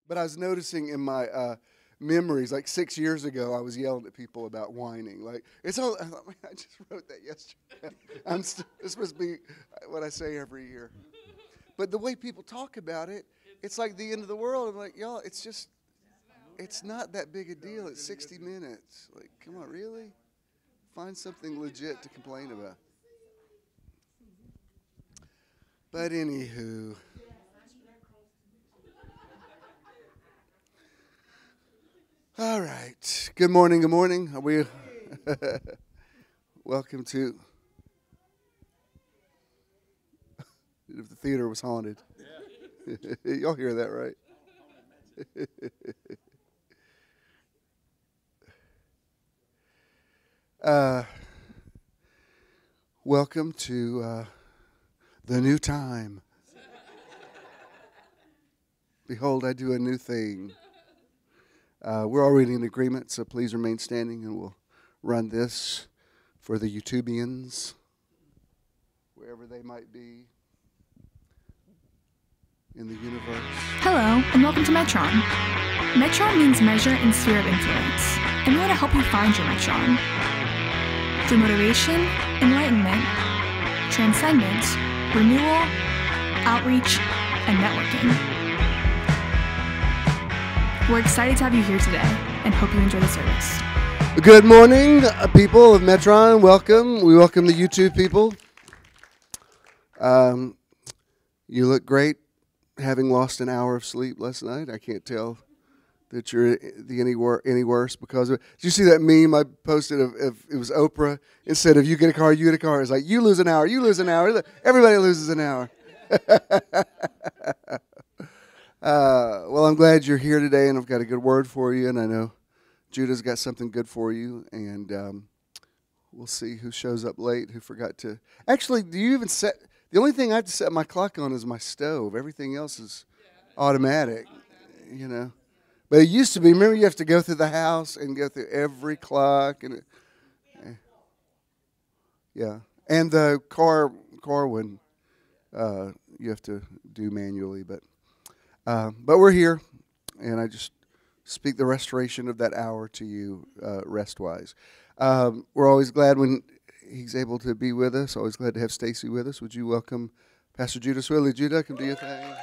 But I was noticing in my memories, like 6 years ago, I was yelling at people about whining. Like, it's all, I thought, man, I just wrote that yesterday. This must be what I say every year. But the way people talk about it, it's like the end of the world. I'm like, y'all, it's just, it's not that big a deal. It's 60 minutes. Like, come on, really? Find something legit to complain about. But anywho. All right. Good morning. Good morning. Are we? Welcome to. If the theater was haunted. Yeah. Y'all hear that, right? Welcome to the new time. Behold, I do a new thing. We're already in agreement, so please remain standing, and we'll run this for the YouTubians, wherever they might be in the universe. Hello, and welcome to Metron. Metron means measure and sphere of influence, and we want to help you find your Metron. Through motivation, enlightenment, transcendence, renewal, outreach, and networking. We're excited to have you here today and hope you enjoy the service. Good morning, people of Metron. Welcome. We welcome the YouTube people. You look great, having lost an hour of sleep last night. I can't tell that you're any worse because of it. Did you see that meme I posted of it was Oprah? Instead of you get a car, you get a car. It's like you lose an hour, you lose an hour. Everybody loses an hour. Well, I'm glad you're here today, and I've got a good word for you, and I know Judah's got something good for you, and we'll see who shows up late, who forgot to. Actually, do you even set? The only thing I have to set my clock on is my stove. Everything else is automatic, you know. But it used to be, remember, you have to go through the house and go through every clock, and yeah, and the car one you have to do manually, but we're here, and I just speak the restoration of that hour to you, rest-wise. We're always glad when he's able to be with us. Always glad to have Stacy with us. Would you welcome Pastor Judah Swilley? Judah, come do your thing.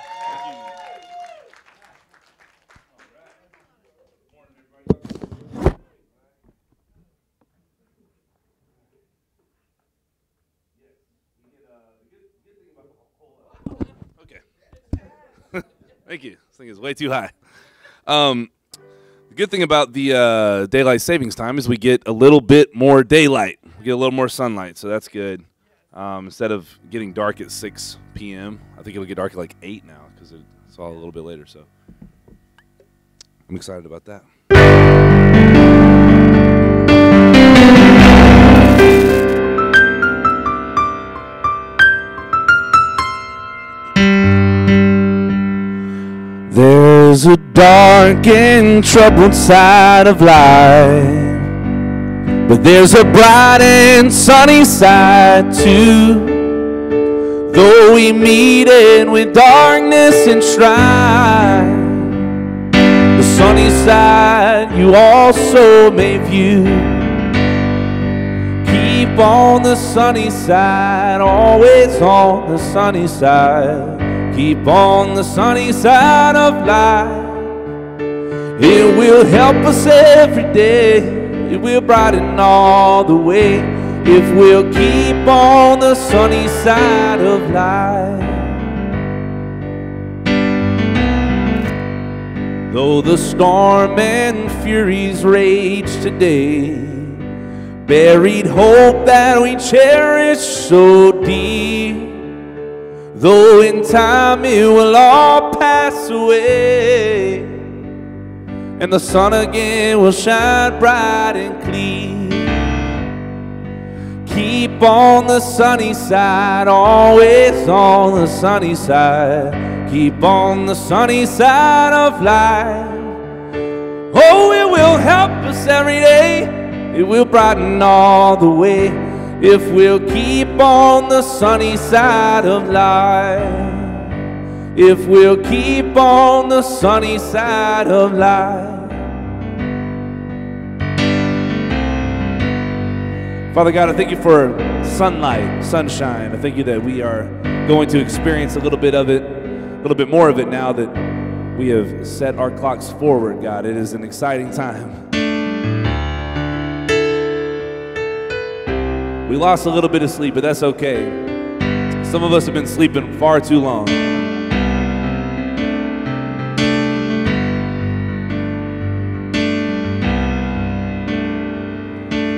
Thank you. This thing is way too high. The good thing about the daylight savings time is we get a little bit more daylight. We get a little more sunlight, so that's good. Instead of getting dark at 6 p.m., I think it'll get dark at like 8 now because it's all a little bit later. So I'm excited about that. There's a dark and troubled side of life, but there's a bright and sunny side too. Though we meet it with darkness and strife, the sunny side you also may view. Keep on the sunny side, always on the sunny side. Keep on the sunny side of life. It will help us every day. It will brighten all the way if we'll keep on the sunny side of life. Though the storm and furies rage today, buried hope that we cherish so deep. Though in time it will all pass away, and the sun again will shine bright and clear. Keep on the sunny side, always on the sunny side. Keep on the sunny side of life. Oh, it will help us every day. It will brighten all the way if we'll keep on the sunny side of life. if we'll keep on the sunny side of life. Father God, I thank you for sunlight, sunshine. I thank you that we are going to experience a little bit of it, a little bit more of it now that we have set our clocks forward, God. It is an exciting time. We lost a little bit of sleep, but that's okay. Some of us have been sleeping far too long.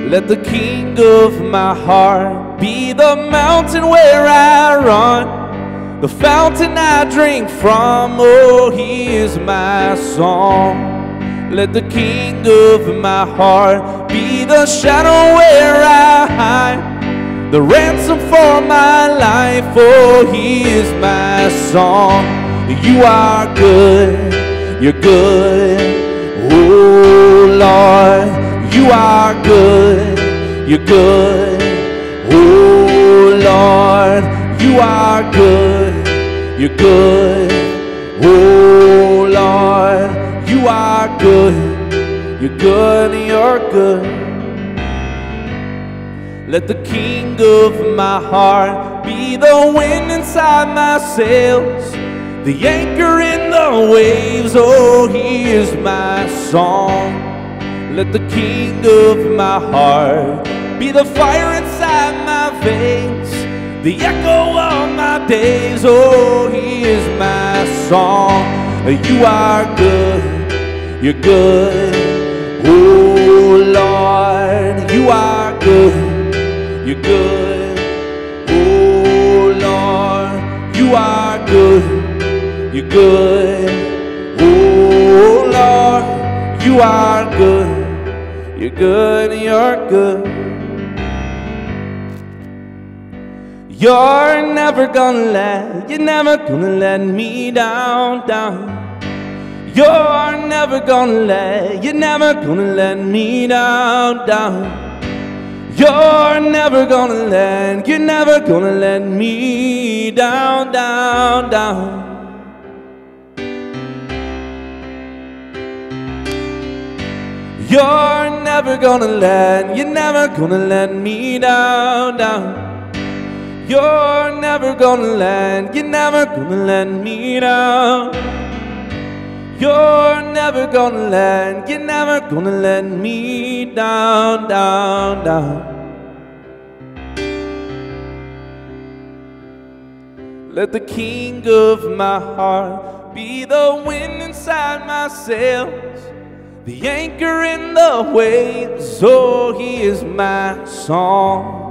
Let the king of my heart be the mountain where I run, the fountain I drink from, oh, he is my song. Let the king of my heart be the shadow where I hide, the ransom for my life, oh, he is my song. You are good, you're good, oh Lord. You are good, you're good, oh Lord. You are good, you're good, oh Lord. You are good, you're good, you're good. Let the king of my heart be the wind inside my sails, the anchor in the waves, oh, he is my song. Let the king of my heart be the fire inside my veins, the echo of my days, oh, he is my song. You are good, you're good, oh Lord. You are good, you're good, oh Lord. You are good, you're good, oh Lord. You are good, you're good, you're good. You're never gonna let me down, down. You're never gonna let me down, down. You're never gonna let me down, down, down. You're never gonna let me down, down. You're never gonna let me down. You're never gonna let me down, down, down. Let the king of my heart be the wind inside my sails, the anchor in the waves, oh, he is my song.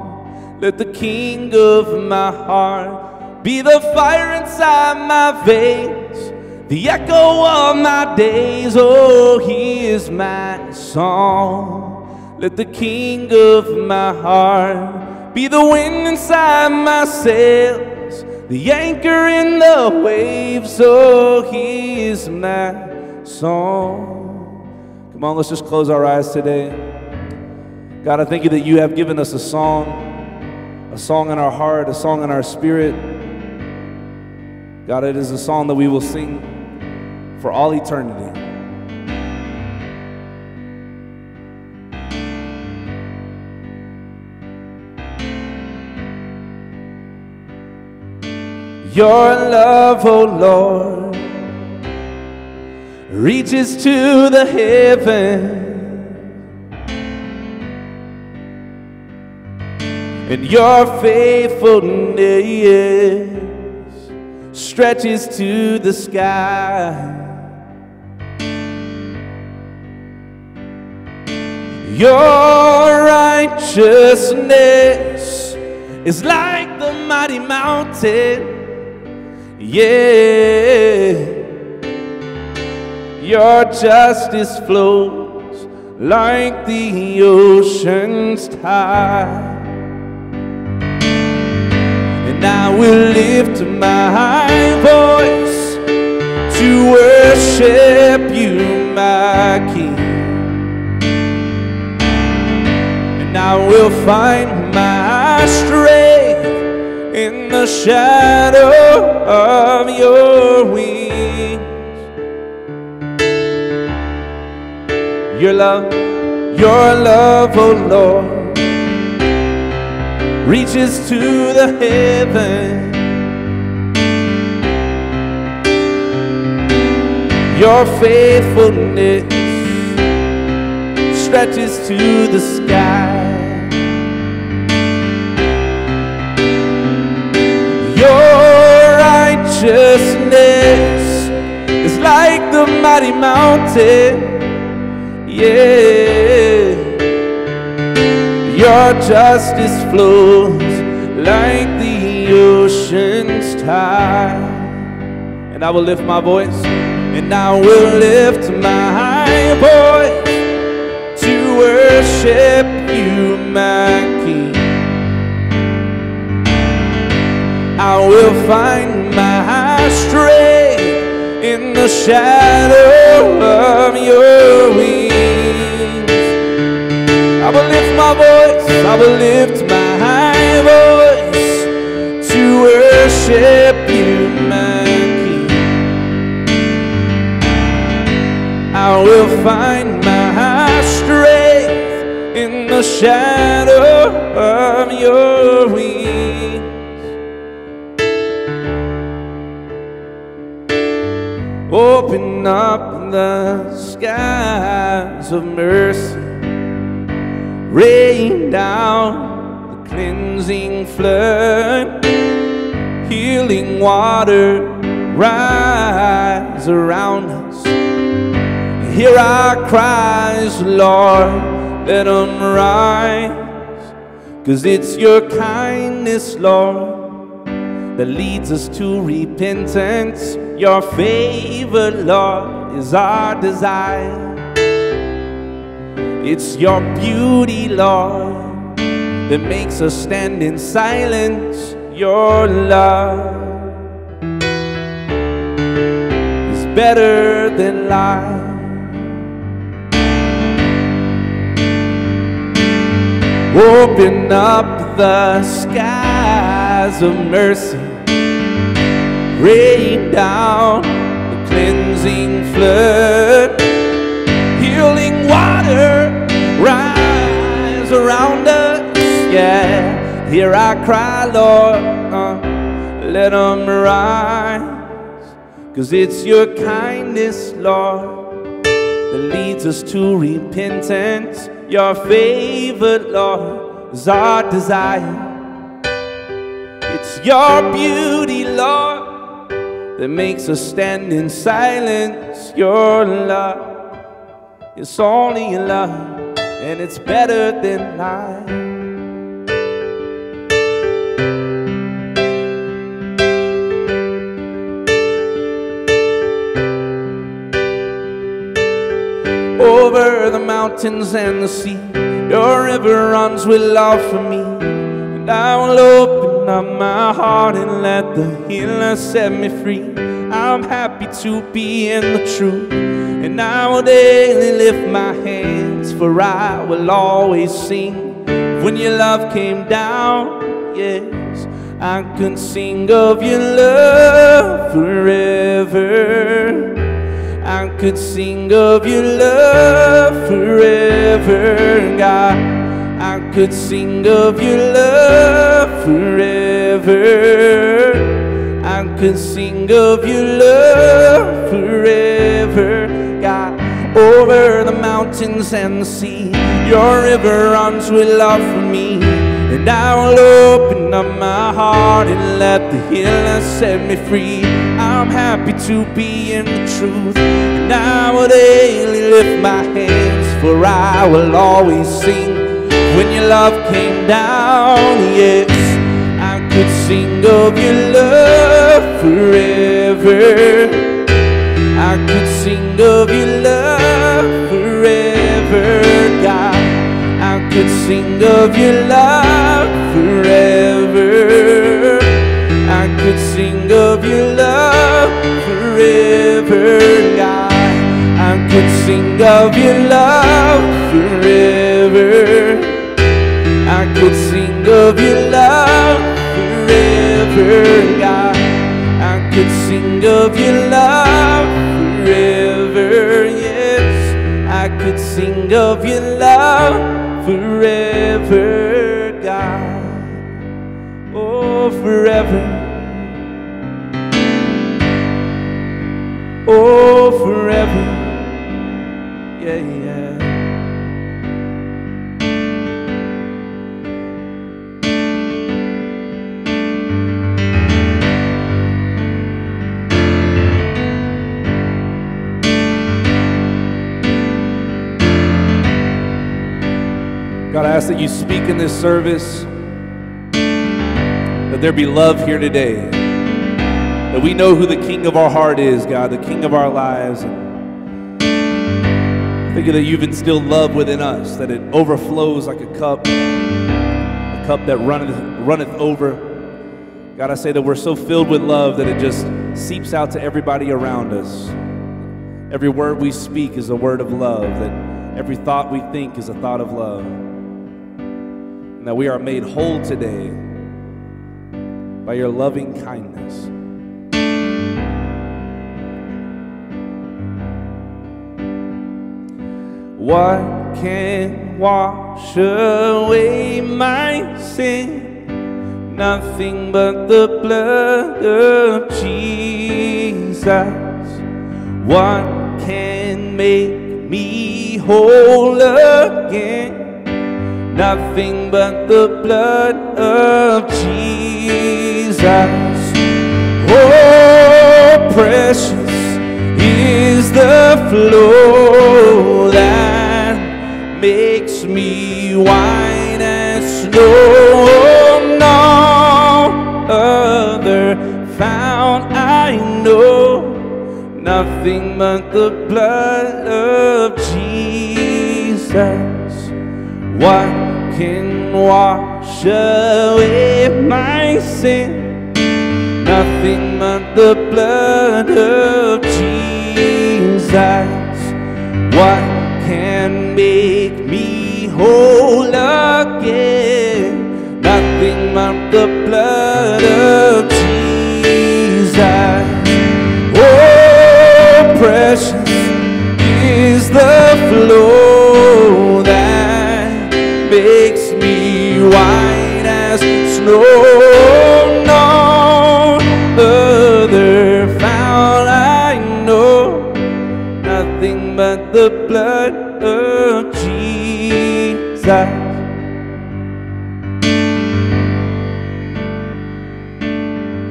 Let the king of my heart be the fire inside my veins, the echo of my days, oh, he is my song. Let the king of my heart be the wind inside my sails, the anchor in the waves, oh, he is my song. Come on, let's just close our eyes today. God, I thank you that you have given us a song in our heart, a song in our spirit. God, it is a song that we will sing for all eternity. Your love, oh Lord, reaches to the heaven, and your faithfulness stretches to the sky. Your righteousness is like the mighty mountain, yeah. Your justice flows like the ocean's tide. And I will lift my voice to worship you, my King. And I will find my strength in the shadow of your wings. Your love, oh Lord, reaches to the heaven. Your faithfulness stretches to the sky. Your righteousness is like the mighty mountain. Yeah, your justice flows like the ocean's tide. And I will lift my voice, and I will lift my voice to worship you, my King. I will find my strength in the shadow of your wings. I will lift my voice, I will lift my voice to worship you, my King. I will find my strength in the shadow of your wings. Open up the skies of mercy, rain down the cleansing flood, healing water rise around us. Hear our cries, Lord, let them rise, 'cause it's your kindness, Lord, that leads us to repentance. Your favor, Lord, is our desire. It's your beauty, Lord, that makes us stand in silence. Your love is better than life. Open up the skies of mercy, rain down the cleansing flood, healing water rise around us. Yeah, hear our cry, Lord, let them rise, 'cause it's your kindness, Lord, that leads us to repentance. Your favor, Lord, is our desire. It's your beauty, Lord, that makes us stand in silence. Your love, it's only your love, and it's better than life. Over the mountains and the sea, your river runs with love for me. And I will open up my heart and let the healer set me free. I'm happy to be in the truth, and I will daily lift my hands, for I will always sing. When your love came down, yes, I could sing of your love forever. I could sing of your love forever, God. I could sing of your love forever. I could sing of your love forever, God. Over the mountains and the sea, your river runs with love for me. And I will open up my heart and let the healer set me free. I'm happy to be in the truth, and I will daily lift my hands, for I will always sing. When your love came down, yes, I could sing of your love forever. I could sing of your love forever, God. I could sing of your love forever. I could sing of your love forever, God. I could sing of your love forever. I could sing of your love forever. forever, God. I could sing of your love forever, yes. I could sing of your love forever, God. Oh, forever. Oh, forever. Yeah, yeah. God, I ask that you speak in this service, that there be love here today, that we know who the King of our heart is, God, the King of our lives. Thank you that you've instilled love within us, that it overflows like a cup that runneth over. God, I say that we're so filled with love that it just seeps out to everybody around us. Every word we speak is a word of love, that every thought we think is a thought of love, and that we are made whole today by your loving kindness. What can wash away my sin? Nothing but the blood of Jesus. What can make me whole again? Nothing but the blood of Jesus. Oh, precious is the flow that makes me white as snow. No other fount I know, nothing but the blood of Jesus. What can wash away my sin? Nothing but the blood of Jesus. What can make me whole again? Nothing but the blood of Jesus. Oh, precious is the flow that makes me white as snow. No other fount I know, nothing but the blood of Jesus.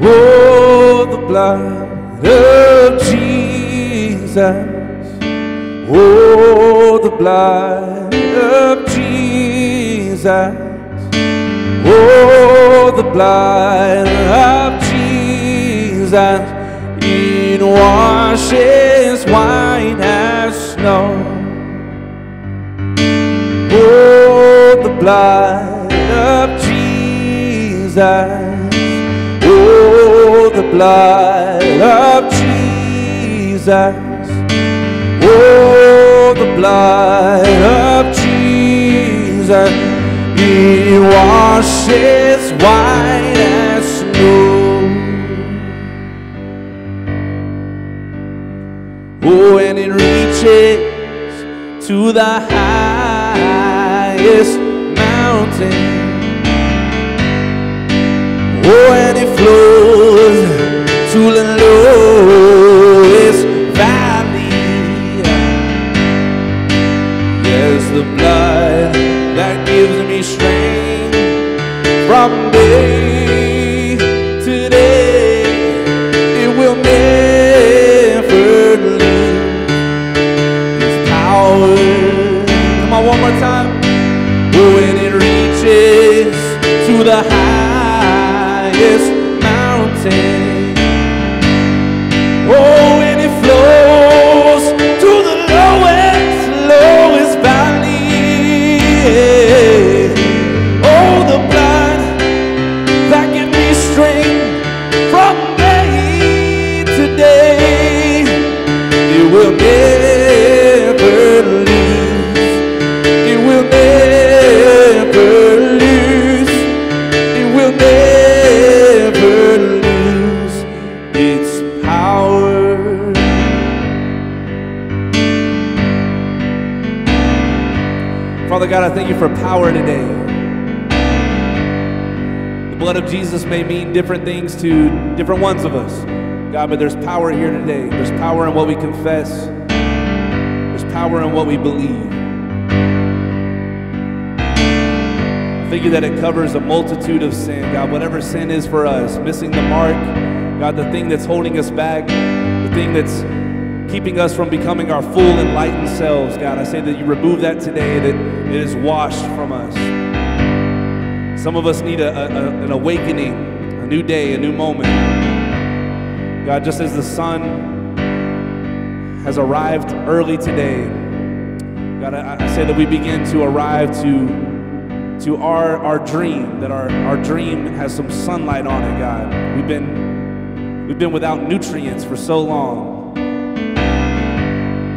Oh, the blood of Jesus. Oh, the blood of Jesus. Oh, the blood of Jesus. It washes white as snow. Oh, the blood of Jesus. Oh, the blood of Jesus. Oh, the blood of Jesus. It washes white as snow. Oh, and it reaches to the highest mountain. Oh, and it flows to the lowest valley. Yes, the blood that gives me strength from day to day, it will never lose its power. Come on, one more time. Oh, and it reaches to the highest mountain. Oh, and it flows to the lowest valley. Oh, the blood that gives me strength from day to day, it will never lose. It will never lose. It will never for power today. The blood of Jesus may mean different things to different ones of us, God, but there's power here today. There's power in what we confess. There's power in what we believe. I thank you that it covers a multitude of sin, God, whatever sin is for us, missing the mark, God, the thing that's holding us back, the thing that's keeping us from becoming our full enlightened selves, God, I say that you remove that today, that it is washed from us. Some of us need an awakening, a new day, a new moment. God, just as the sun has arrived early today, God, I say that we begin to arrive to our dream, that our dream has some sunlight on it, God. We've been without nutrients for so long.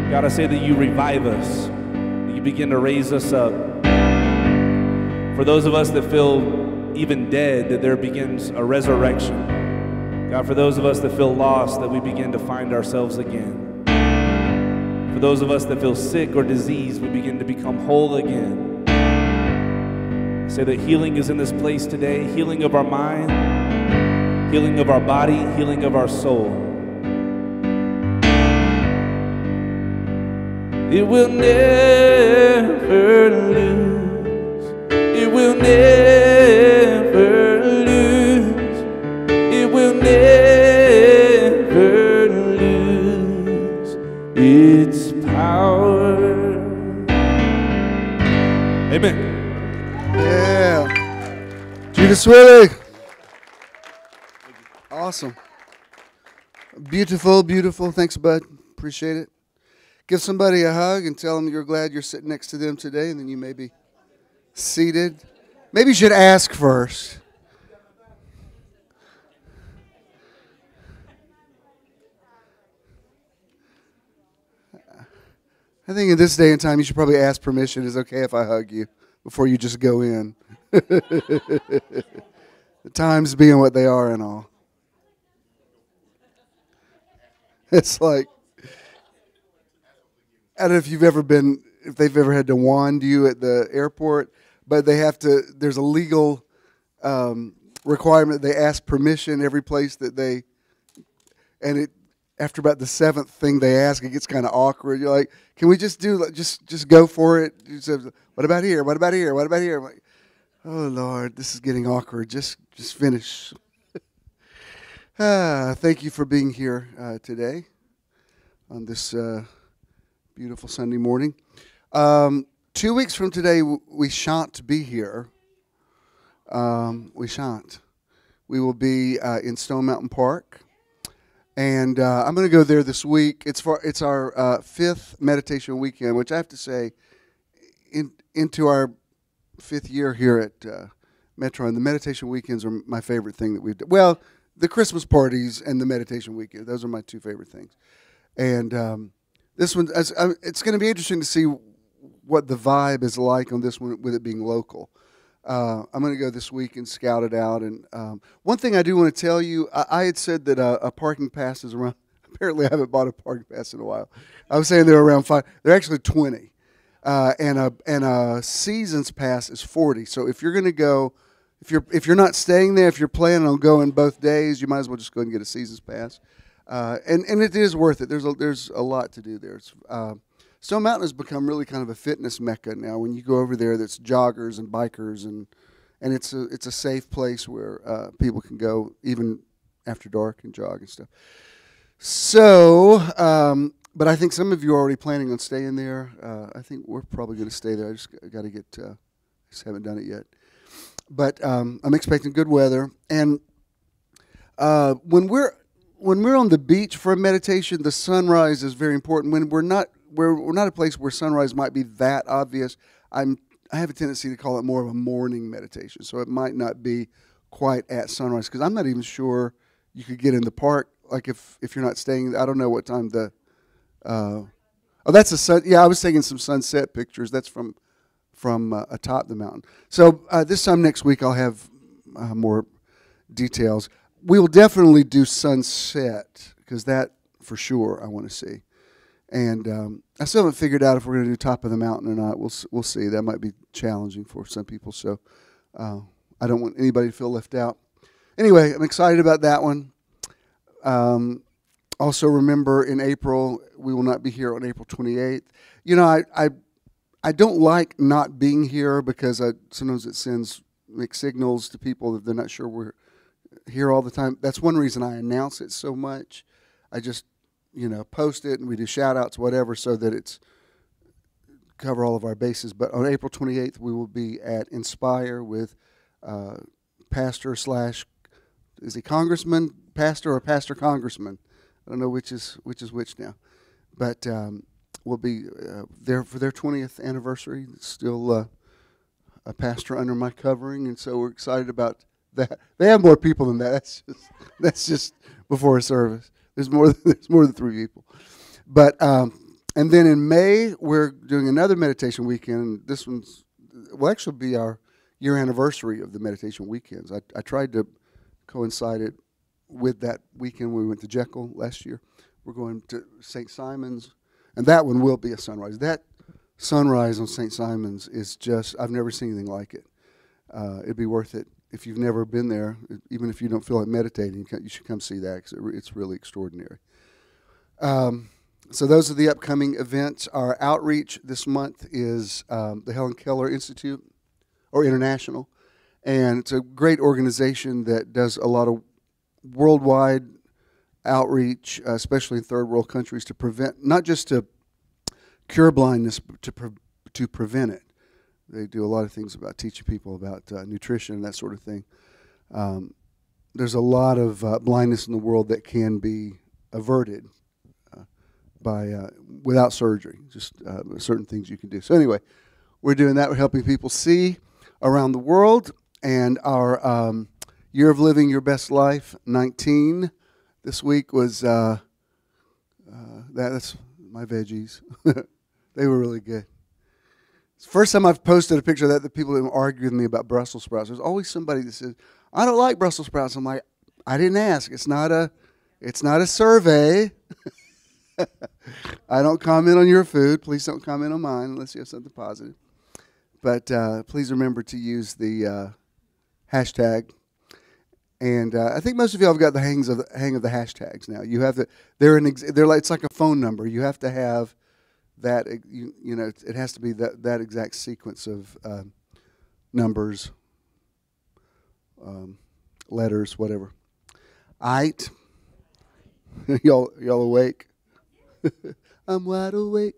God, I say that you revive us, that you begin to raise us up. For those of us that feel even dead, that there begins a resurrection. God, for those of us that feel lost, that we begin to find ourselves again. For those of us that feel sick or diseased, we begin to become whole again. I say that healing is in this place today, healing of our mind, healing of our body, healing of our soul. It will never lose. It will never lose. It will never lose its power. Amen. Yeah. Judas Swilley. Awesome. Beautiful, beautiful. Thanks, bud. Appreciate it. Give somebody a hug and tell them you're glad you're sitting next to them today, and then you may be seated. Maybe you should ask first. I think in this day and time, you should probably ask permission. Is it okay if I hug you before you just go in? The times being what they are and all. It's like, I don't know if they've ever had to wand you at the airport, but there's a legal requirement. They ask permission every place that after about the seventh thing they ask, it gets kind of awkward. You're like, can we just just go for it? You say, what about here? What about here? What about here? I'm like, oh, Lord, this is getting awkward. Just finish. Thank you for being here today on this beautiful Sunday morning. 2 weeks from today, we shan't be here. We shan't. We will be in Stone Mountain Park. And I'm going to go there this week. It's our fifth meditation weekend, which I have to say, into our fifth year here at Metron, the meditation weekends are my favorite thing that we've done. Well, the Christmas parties and the meditation weekend, those are my two favorite things. And this one, it's going to be interesting to see what the vibe is like on this one with it being local. I'm going to go this week and scout it out. And one thing I do want to tell you, I had said that a parking pass is around. Apparently, I haven't bought a parking pass in a while. I was saying they're around 5. They're actually 20, and a season's pass is 40. So if you're going to go, if you're not staying there, if you're planning on going both days, you might as well just go and get a season's pass. And it is worth it. There's a lot to do there. Stone Mountain has become really kind of a fitness mecca now. When you go over there, that's joggers and bikers, and it's a safe place where people can go even after dark and jog and stuff. So, but I think some of you are already planning on staying there. I think we're probably going to stay there. I just got to get. Just haven't done it yet. But I'm expecting good weather, and when we're on the beach for a meditation, the sunrise is very important. When we're not a place where sunrise might be that obvious. I have a tendency to call it more of a morning meditation, so it might not be quite at sunrise, because I'm not even sure you could get in the park. Like if you're not staying, I don't know what time that's the sun. Yeah, I was taking some sunset pictures. That's from atop the mountain. So this time next week I'll have more details. We will definitely do sunset, because that for sure I want to see. And I still haven't figured out if we're going to do Top of the Mountain or not. We'll see. That might be challenging for some people, so I don't want anybody to feel left out. Anyway, I'm excited about that one. Also, remember in April, we will not be here on April 28th. You know, I don't like not being here because sometimes it sends mixed signals to people that they're not sure we're here all the time. That's one reason I announce it so much. I just, post it and we do shout-outs, whatever, so that it's cover all of our bases. But on April 28th, we will be at Inspire with pastor / is he congressman, pastor, or pastor congressman? I don't know which is which now. But we'll be there for their 20th anniversary. It's still a pastor under my covering, and so we're excited about that. They have more people than that. That's just before a service. There's more than 3 people. But and then in May we're doing another meditation weekend. This will actually be our year anniversary of the meditation weekends. I tried to coincide it with that weekend we went to Jekyll last year. We're going to St. Simon's, and that one will be a sunrise. That sunrise on St. Simon's is just, I've never seen anything like it. It'd be worth it. If you've never been there, even if you don't feel like meditating, you should come see that because it's really extraordinary. So those are the upcoming events. Our outreach this month is the Helen Keller Institute, or International, and it's a great organization that does a lot of worldwide outreach, especially in third world countries, to prevent, not just to cure blindness, but to prevent it. They do a lot of things about teaching people about nutrition and that sort of thing. There's a lot of blindness in the world that can be averted without surgery, just certain things you can do. So anyway, we're doing that. We're helping people see around the world, and our Year of Living Your Best Life 19 this week was that's my veggies. They were really good. It's the first time I've posted a picture of that people didn't argue with me about Brussels sprouts. There's always somebody that says, I don't like Brussels sprouts. I'm like, I didn't ask. It's not a survey. I don't comment on your food. Please don't comment on mine unless you have something positive. But please remember to use the hashtag. And I think most of y'all have got the hang of the hashtags now. You have it's like a phone number. You have to have that. It has to be that exact sequence of numbers, letters, whatever. Aight. y'all awake? I'm wide awake.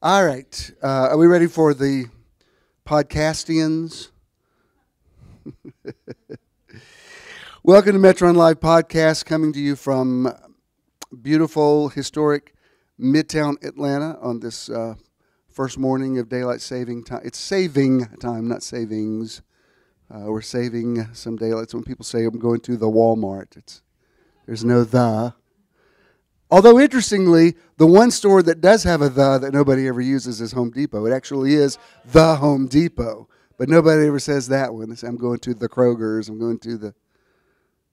All right. Are we ready for the podcastians? Welcome to Metron Live Podcast, coming to you from beautiful, historic Midtown Atlanta on this first morning of daylight saving time. It's saving time, not savings. We're saving some daylight. So when people say I'm going to the Walmart, there's no the. Although, interestingly, the one store that does have a the that nobody ever uses is Home Depot. It actually is the Home Depot. But nobody ever says that one. They say, I'm going to the Kroger's. I'm going to the...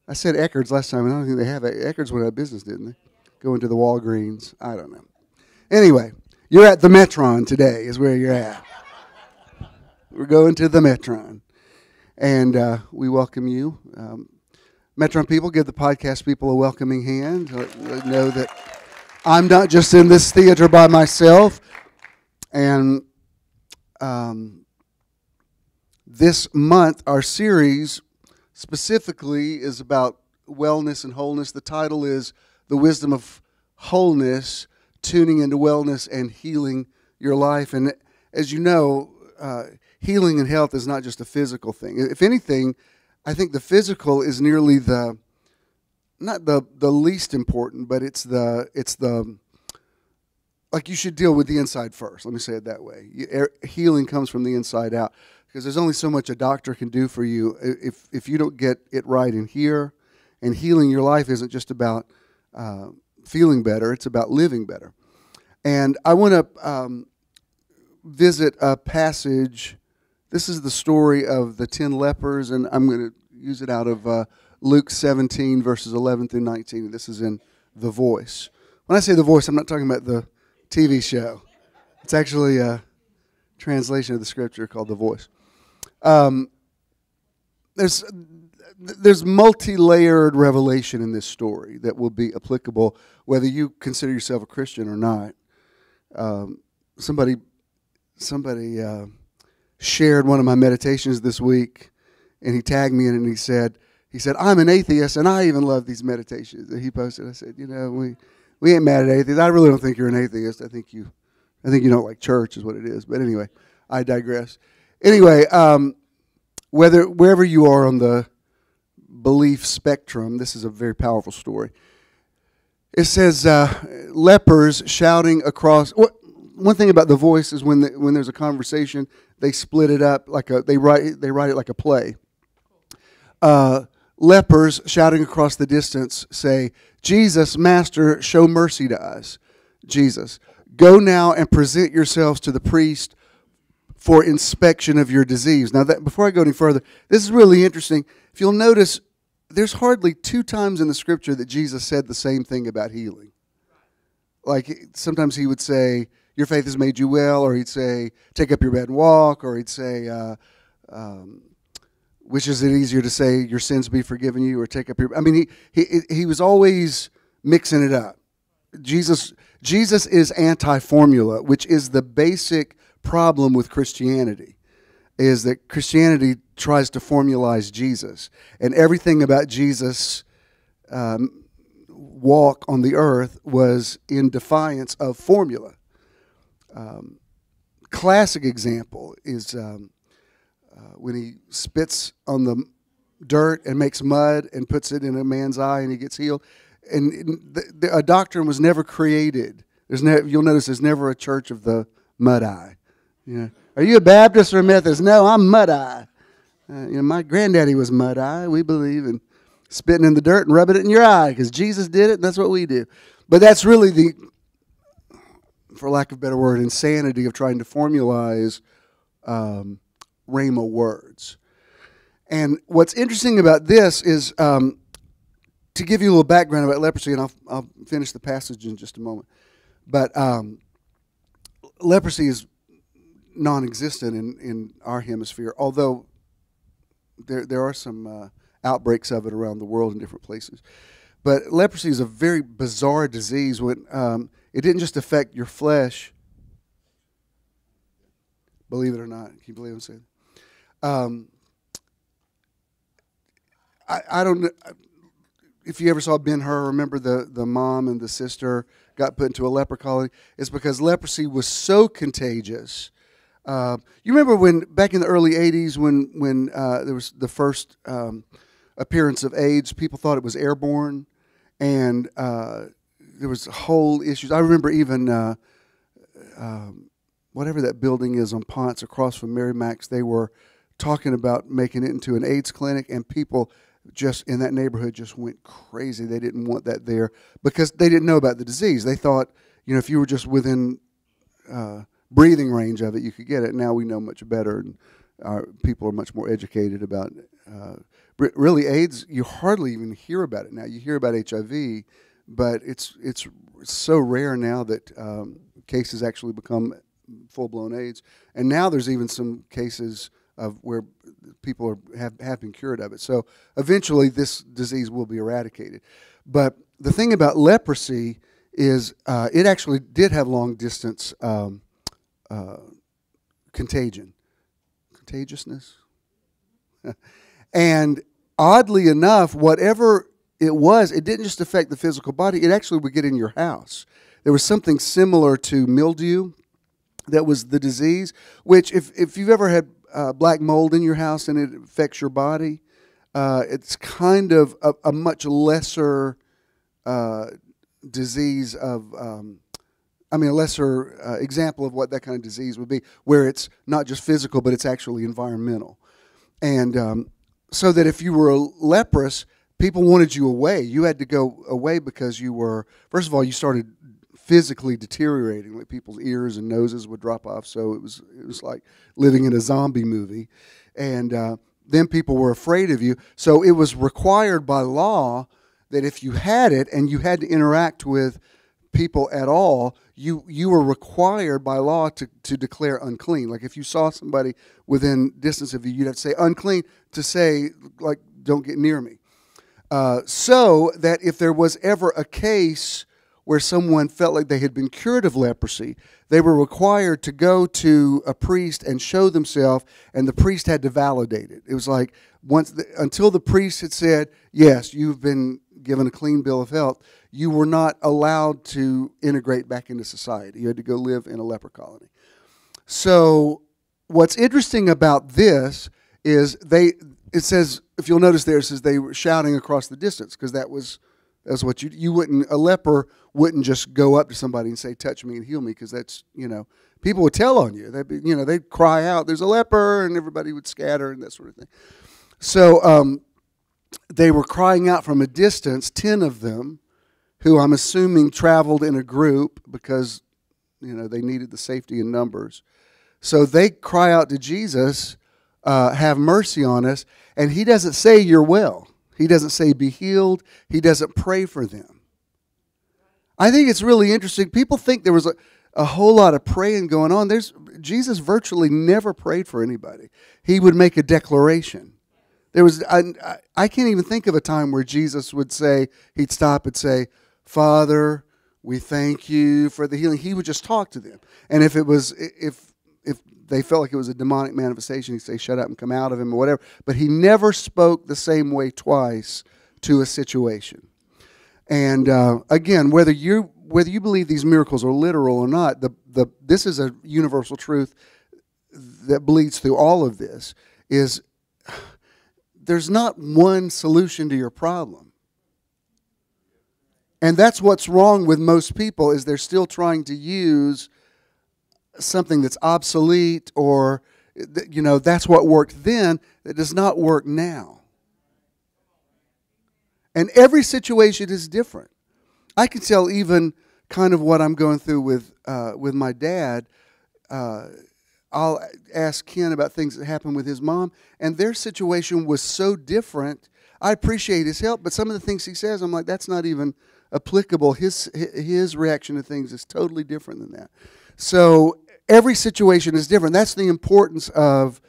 I said Eckerd's last time, and I don't think they have it. Eckerd's went out of business, didn't they? Going to the Walgreens. I don't know. Anyway, you're at the Metron today is where you're at. We're going to the Metron. And we welcome you. Metron people, give the podcast people a welcoming hand. Let them know that I'm not just in this theater by myself. And this month, our series specifically is about wellness and wholeness. The title is The Wisdom of Wholeness, Tuning into Wellness and Healing Your Life. And as you know, healing and health is not just a physical thing. If anything, I think the physical is nearly not the least important, but it's the like you should deal with the inside first. Let me say it that way. Healing comes from the inside out, because there's only so much a doctor can do for you if you don't get it right in here. And healing your life isn't just about feeling better; it's about living better. And I want to visit a passage. This is the story of the 10 lepers, and I'm going to use it out of Luke 17, verses 11 through 19. This is in The Voice. When I say The Voice, I'm not talking about the TV show. It's actually a translation of the scripture called The Voice. There's multi-layered revelation in this story that will be applicable whether you consider yourself a Christian or not. Somebody shared one of my meditations this week, and he tagged me in it, and he said, I'm an atheist, and I even love these meditations that he posted. I said, we ain't mad at atheists. I really don't think you're an atheist. I think you don't like church is what it is. But anyway, I digress. Anyway, wherever you are on the belief spectrum, this is a very powerful story. It says lepers shouting across. One thing about The Voice is when there's a conversation, they split it up they write it like a play. Lepers shouting across the distance say, Jesus, Master, show mercy to us. Jesus, go now and present yourselves to the priest for inspection of your disease. Now, before I go any further, this is really interesting. If you'll notice, there's hardly 2 times in the scripture that Jesus said the same thing about healing. Like sometimes he would say, your faith has made you well, or he'd say, take up your bed and walk, or he'd say, which is it easier to say, your sins be forgiven you, or take up your... I mean, he was always mixing it up. Jesus is anti-formula, which is the basic problem with Christianity, is that Christianity tries to formalize Jesus. And everything about Jesus' walk on the earth was in defiance of formula. Classic example is when he spits on the dirt and makes mud and puts it in a man's eye and he gets healed. And a doctrine was never created. You'll notice there's never a church of the mud eye. Are you a Baptist or a Methodist? No, I'm mud eye. My granddaddy was mud eye. We believe in spitting in the dirt and rubbing it in your eye because Jesus did it, and that's what we do. But that's really the, for lack of a better word, insanity of trying to formalize rhema words. And what's interesting about this is, to give you a little background about leprosy, and I'll finish the passage in just a moment. But leprosy is non-existent in our hemisphere, although there are some outbreaks of it around the world in different places. But leprosy is a very bizarre disease. When it didn't just affect your flesh, believe it or not. Can you believe I'm saying? I don't know if you ever saw Ben-Hur. Remember the mom and the sister got put into a leper colony? It's because leprosy was so contagious. You remember when back in the early 80s when there was the first appearance of AIDS, people thought it was airborne, and there was whole issues. I remember even whatever that building is on Ponce across from Mary Mac's, they were talking about making it into an AIDS clinic, and people just in that neighborhood just went crazy. They didn't want that there because they didn't know about the disease. They thought, if you were just within breathing range of it, you could get it. Now we know much better, and people are much more educated about really AIDS. You hardly even hear about it now. You hear about HIV, but it's so rare now that cases actually become full-blown AIDS. And now there's even some cases of where people have been cured of it. So eventually this disease will be eradicated. But the thing about leprosy is it actually did have long-distance contagiousness. And oddly enough, whatever it was, it didn't just affect the physical body. It actually would get in your house. There was something similar to mildew that was the disease, which if you've ever had black mold in your house and it affects your body, it's kind of a much lesser disease of, a lesser example of what that kind of disease would be, where it's not just physical, but it's actually environmental. And so that if you were leprous, people wanted you away. You had to go away because you were, first of all, you started physically deteriorating. Like people's ears and noses would drop off. So it was like living in a zombie movie. And then people were afraid of you. So it was required by law that if you had it and you had to interact with people at all, you were required by law to declare unclean. Like if you saw somebody within distance of you, you'd have to say unclean to say, like, don't get near me. So that if there was ever a case where someone felt like they had been cured of leprosy, they were required to go to a priest and show themselves, and the priest had to validate it. It was like until the priest had said, yes, you've been given a clean bill of health, you were not allowed to integrate back into society. You had to go live in a leper colony. So what's interesting about this is it says, if you'll notice there, it says they were shouting across the distance, because that's what you wouldn't, a leper wouldn't just go up to somebody and say, touch me and heal me, because that's, people would tell on you. They'd cry out, there's a leper, and everybody would scatter and that sort of thing. So they were crying out from a distance, 10 of them, who I'm assuming traveled in a group because, they needed the safety in numbers. So they cry out to Jesus, have mercy on us, and he doesn't say you're well. He doesn't say be healed. He doesn't pray for them. I think it's really interesting. People think there was a whole lot of praying going on. Jesus virtually never prayed for anybody. He would make a declaration. I can't even think of a time where Jesus would say, he'd stop and say, Father, we thank you for the healing. He would just talk to them. And if they felt like it was a demonic manifestation, he'd say, shut up and come out of him or whatever. But he never spoke the same way twice to a situation. And again, whether you believe these miracles are literal or not, this is a universal truth that bleeds through all of this, is there's not one solution to your problem. And that's what's wrong with most people, is they're still trying to use something that's obsolete, or that's what worked then that does not work now. And every situation is different. I can tell even kind of what I'm going through with my dad. I'll ask Ken about things that happened with his mom, and their situation was so different. I appreciate his help, but some of the things he says, I'm like, that's not even applicable. His reaction to things is totally different than that. So every situation is different. That's the importance of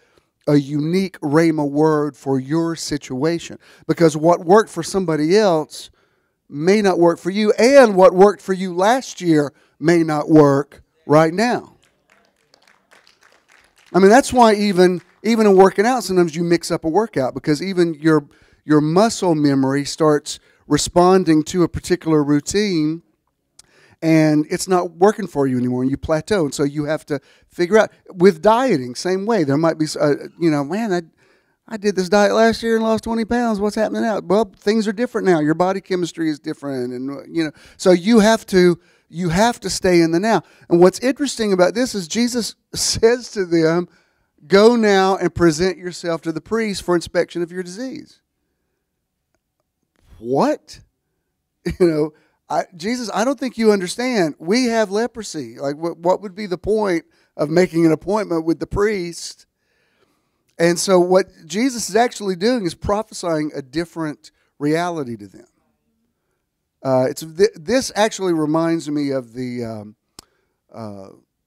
a unique rhema word for your situation, because what worked for somebody else may not work for you, and what worked for you last year may not work right now. I mean, that's why even in working out, sometimes you mix up a workout, because even your muscle memory starts responding to a particular routine, and it's not working for you anymore, and you plateau. And so you have to figure out. With dieting, same way. There might be, man, I did this diet last year and lost 20 pounds. What's happening now? Well, things are different now. Your body chemistry is different, and so you have to stay in the now. And what's interesting about this is Jesus says to them, go now and present yourself to the priest for inspection of your disease. What? Jesus, I don't think you understand. We have leprosy. Like, what would be the point of making an appointment with the priest? And so what Jesus is actually doing is prophesying a different reality to them. This actually reminds me of the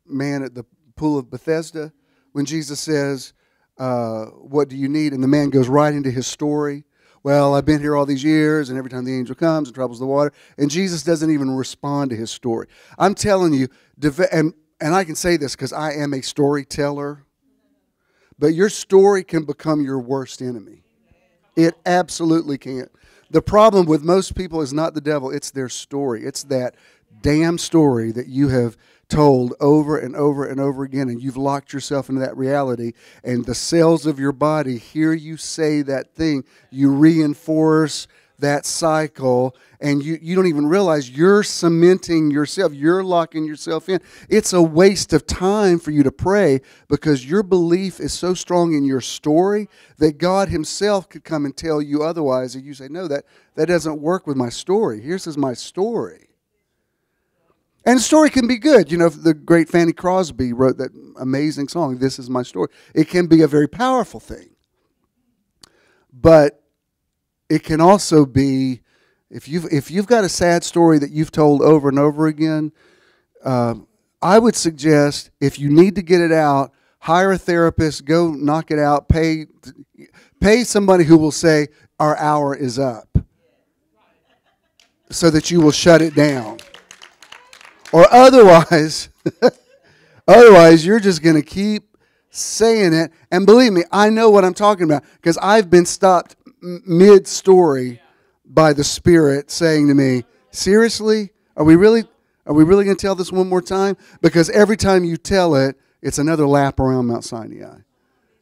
man at the pool of Bethesda, when Jesus says, what do you need? And the man goes right into his story. Well, I've been here all these years, and every time the angel comes and troubles the water, and Jesus doesn't even respond to his story. I'm telling you, and I can say this because I am a storyteller, but your story can become your worst enemy. It absolutely can. The problem with most people is not the devil, it's their story. It's that damn story that you have told over and over and over again, and you've locked yourself into that reality, and the cells of your body hear you say that thing. You reinforce that cycle, and you don't even realize you're cementing yourself. You're locking yourself in. It's a waste of time for you to pray, because your belief is so strong in your story that God himself could come and tell you otherwise, and you say, no, that doesn't work with my story. Here's my story. And the story can be good. The great Fanny Crosby wrote that amazing song, This Is My Story. It can be a very powerful thing. But it can also be, If you've got a sad story that you've told over and over again, I would suggest if you need to get it out, hire a therapist, go knock it out, pay somebody who will say, our hour is up, so that you will shut it down. Or otherwise, you're just going to keep saying it. And believe me, I know what I'm talking about, because I've been stopped mid-story by the Spirit saying to me, seriously? Are we really going to tell this one more time? Because every time you tell it, it's another lap around Mount Sinai.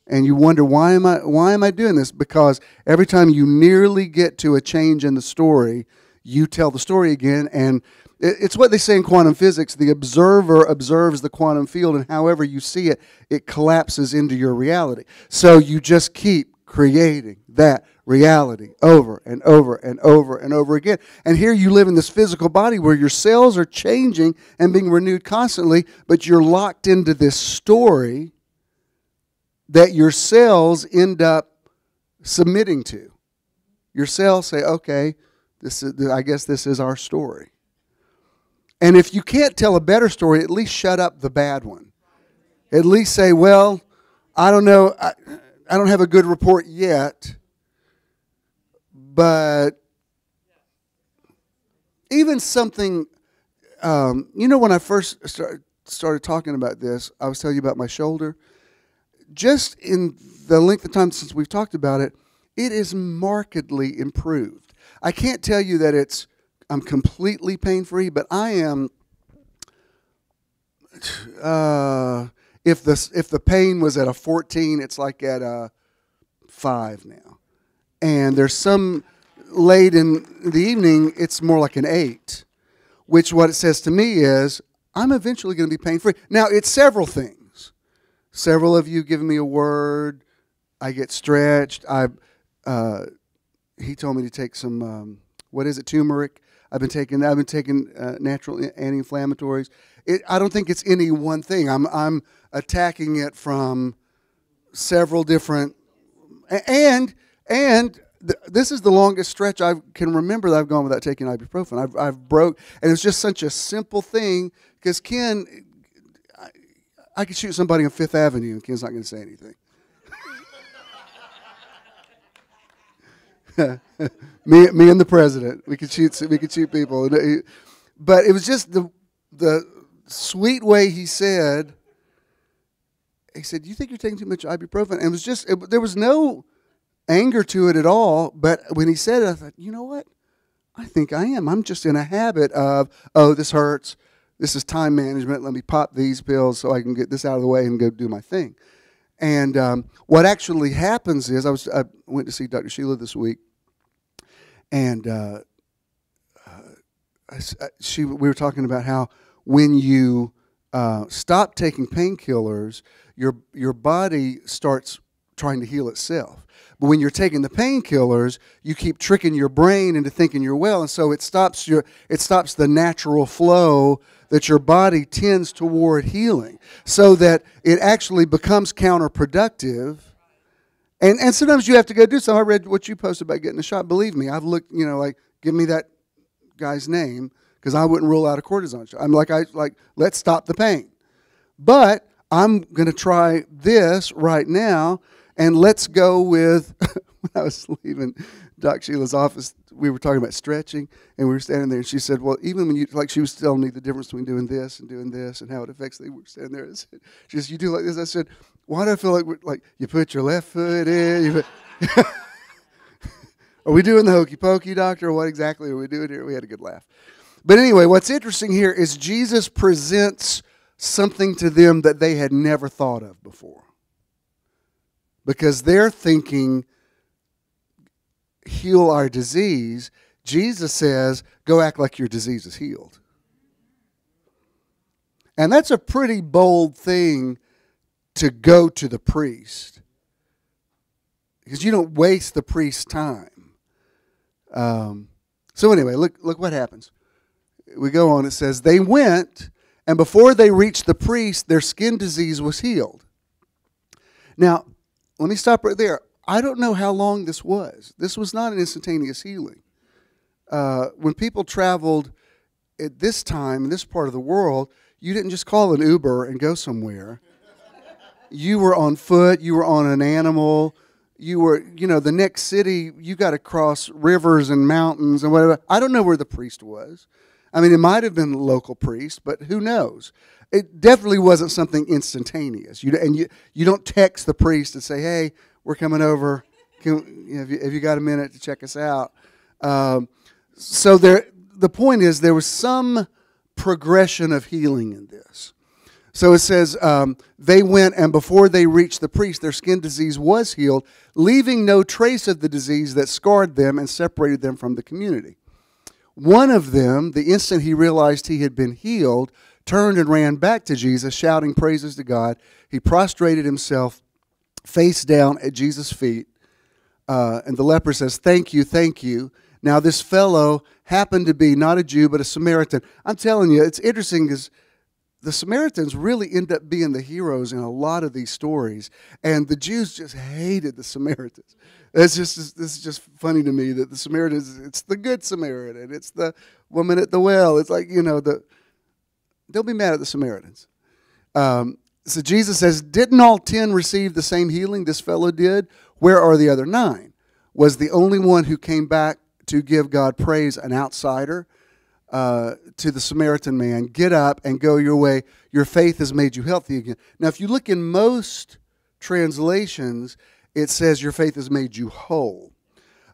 And you wonder, why am I doing this? Because every time you nearly get to a change in the story, you tell the story again. And it's what they say in quantum physics. The observer observes the quantum field, and however you see it, it collapses into your reality. So you just keep creating that reality over and over and over and over again. And here you live in this physical body where your cells are changing and being renewed constantly, but you're locked into this story that your cells end up submitting to. Your cells say, okay, I guess this is our story. And if you can't tell a better story, at least shut up the bad one. At least say, well, I don't know, I don't have a good report yet, but even something, when I first started talking about this, I was telling you about my shoulder. Just in the length of time since we've talked about it, it is markedly improved. I can't tell you that I'm completely pain-free, but I am, if the pain was at a 14, it's like at a 5 now. And there's some late in the evening, it's more like an 8, which what it says to me is, I'm eventually going to be pain-free. Now, it's several things. Several of you give me a word. I get stretched. He told me to take some, turmeric. I've been taking natural anti-inflammatories. I don't think it's any one thing. I'm attacking it from several different, and this is the longest stretch I can remember that I've gone without taking ibuprofen. I've broke, and it's just such a simple thing, because Ken, I could shoot somebody on Fifth Avenue, and Ken's not going to say anything. me and the president, we could shoot people, but it was just the sweet way he said. He said, "You think you're taking too much ibuprofen?" And it was just there was no anger to it at all. But when he said it, I thought, you know what? I think I am. I'm just in a habit of, oh, this hurts. This is time management. Let me pop these pills so I can get this out of the way and go do my thing. And what actually happens is, I went to see Dr. Sheila this week, and we were talking about how when you stop taking painkillers, your body starts trying to heal itself. But when you're taking the painkillers, you keep tricking your brain into thinking you're well, and so it stops the natural flow that your body tends toward healing, so that it actually becomes counterproductive. And sometimes you have to go do something. I read what you posted about getting a shot. Believe me, I've looked, give me that guy's name, because I wouldn't rule out a cortisone shot. I'm like, let's stop the pain. But I'm going to try this right now, and let's go with, when I was leaving Doc Sheila's office, we were talking about stretching, and we were standing there, and she said, well, even when she was telling me the difference between doing this and how it affects we were standing there, and she said, you do like this? I said, why do I feel like you put your left foot in? Are we doing the hokey pokey, doctor, or what exactly are we doing here? We had a good laugh. But anyway, what's interesting here is Jesus presents something to them that they had never thought of before. Because they're thinking, heal our disease. Jesus says, go act like your disease is healed. And that's a pretty bold thing to go to the priest, because you don't waste the priest's time. So anyway, look what happens. We go on, it says, they went, and before they reached the priest, their skin disease was healed. Now, let me stop right there. I don't know how long this was. This was not an instantaneous healing. when people traveled at this time, in this part of the world, you didn't just call an Uber and go somewhere. You were on foot. You were on an animal. You were, the next city, you got to cross rivers and mountains and whatever. I don't know where the priest was. I mean, it might have been a local priest, but who knows? It definitely wasn't something instantaneous. You don't text the priest and say, "Hey, we're coming over. Have you got a minute to check us out?" So the point is, there was some progression of healing in this. So it says, they went, and before they reached the priest, their skin disease was healed, leaving no trace of the disease that scarred them and separated them from the community. One of them, the instant he realized he had been healed, turned and ran back to Jesus, shouting praises to God. He prostrated himself face down at Jesus' feet. And the leper says, "Thank you, thank you." Now this fellow happened to be not a Jew, but a Samaritan. I'm telling you, it's interesting because the Samaritans really end up being the heroes in a lot of these stories. And the Jews just hated the Samaritans. This is just funny to me that the Samaritans, it's the good Samaritan. It's the woman at the well. It's like, they'll be mad at the Samaritans. So Jesus says, "Didn't all 10 receive the same healing this fellow did? Where are the other 9? Was the only one who came back to give God praise an outsider?" To the Samaritan man, "Get up and go your way. Your faith has made you healthy again." Now, if you look in most translations, it says your faith has made you whole.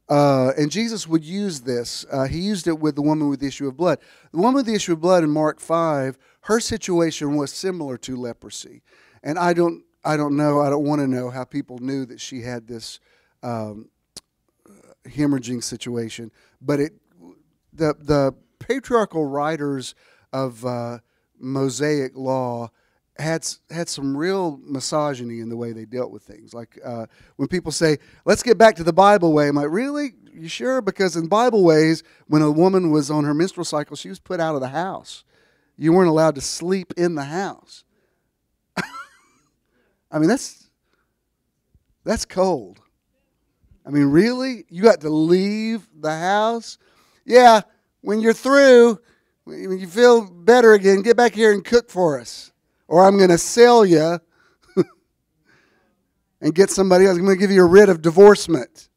And Jesus would use this. He used it with the woman with the issue of blood. The woman with the issue of blood in Mark 5, her situation was similar to leprosy. And I don't want to know how people knew that she had this hemorrhaging situation. But the patriarchal writers of Mosaic law had some real misogyny in the way they dealt with things. Like when people say, "Let's get back to the Bible way," I'm like, "Really? You sure?" Because in Bible ways, when a woman was on her menstrual cycle, she was put out of the house. You weren't allowed to sleep in the house. I mean, that's cold. I mean, really? You got to leave the house? Yeah. When you're through, when you feel better again, get back here and cook for us. Or I'm going to sell you and get somebody else. I'm going to give you a writ of divorcement.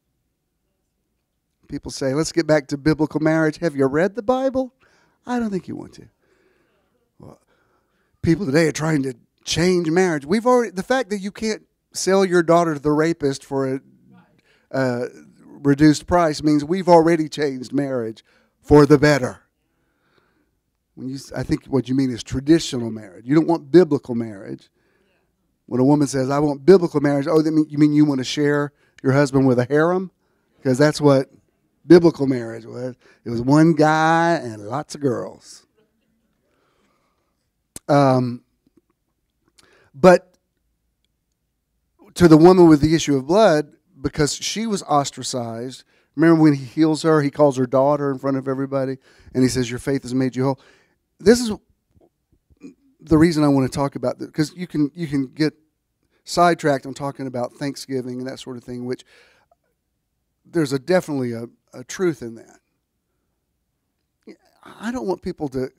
People say, "Let's get back to biblical marriage." Have you read the Bible? I don't think you want to. Well, people today are trying to change marriage. The fact that you can't sell your daughter to the rapist for a reduced price means we've already changed marriage for the better. I think what you mean is traditional marriage. You don't want biblical marriage. When a woman says, "I want biblical marriage," you mean you want to share your husband with a harem? Because that's what biblical marriage was. It was one guy and lots of girls. But to the woman with the issue of blood, because she was ostracized, remember when he heals her, he calls her daughter in front of everybody, and he says, "Your faith has made you whole." This is the reason I want to talk about this, because you can get sidetracked on talking about Thanksgiving and that sort of thing, which there's definitely a truth in that. I don't want people to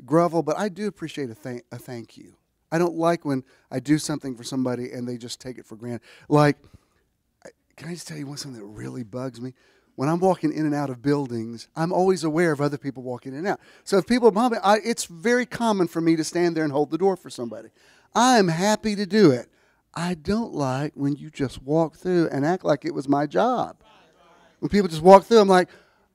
grovel, but I do appreciate a thank you. I don't like when I do something for somebody and they just take it for granted. Like, can I just tell you something that really bugs me? When I'm walking in and out of buildings, I'm always aware of other people walking in and out. So if people bump me, it's very common for me to stand there and hold the door for somebody. I am happy to do it. I don't like when you just walk through and act like it was my job. When people just walk through, I'm like,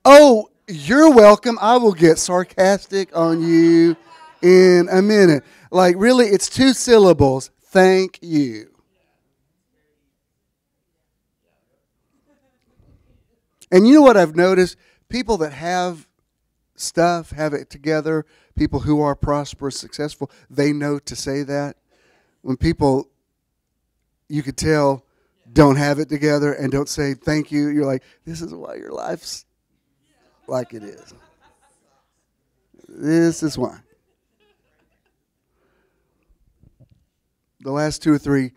"Oh, you're welcome. I will get sarcastic on you in a minute." Like, really, it's 2 syllables. Thank you. And you know what I've noticed? People that have stuff, have it together, people who are prosperous, successful, they know to say that. When people, you could tell, don't have it together and don't say thank you, you're like, this is why your life's like it is. This is why. The last 2 or 3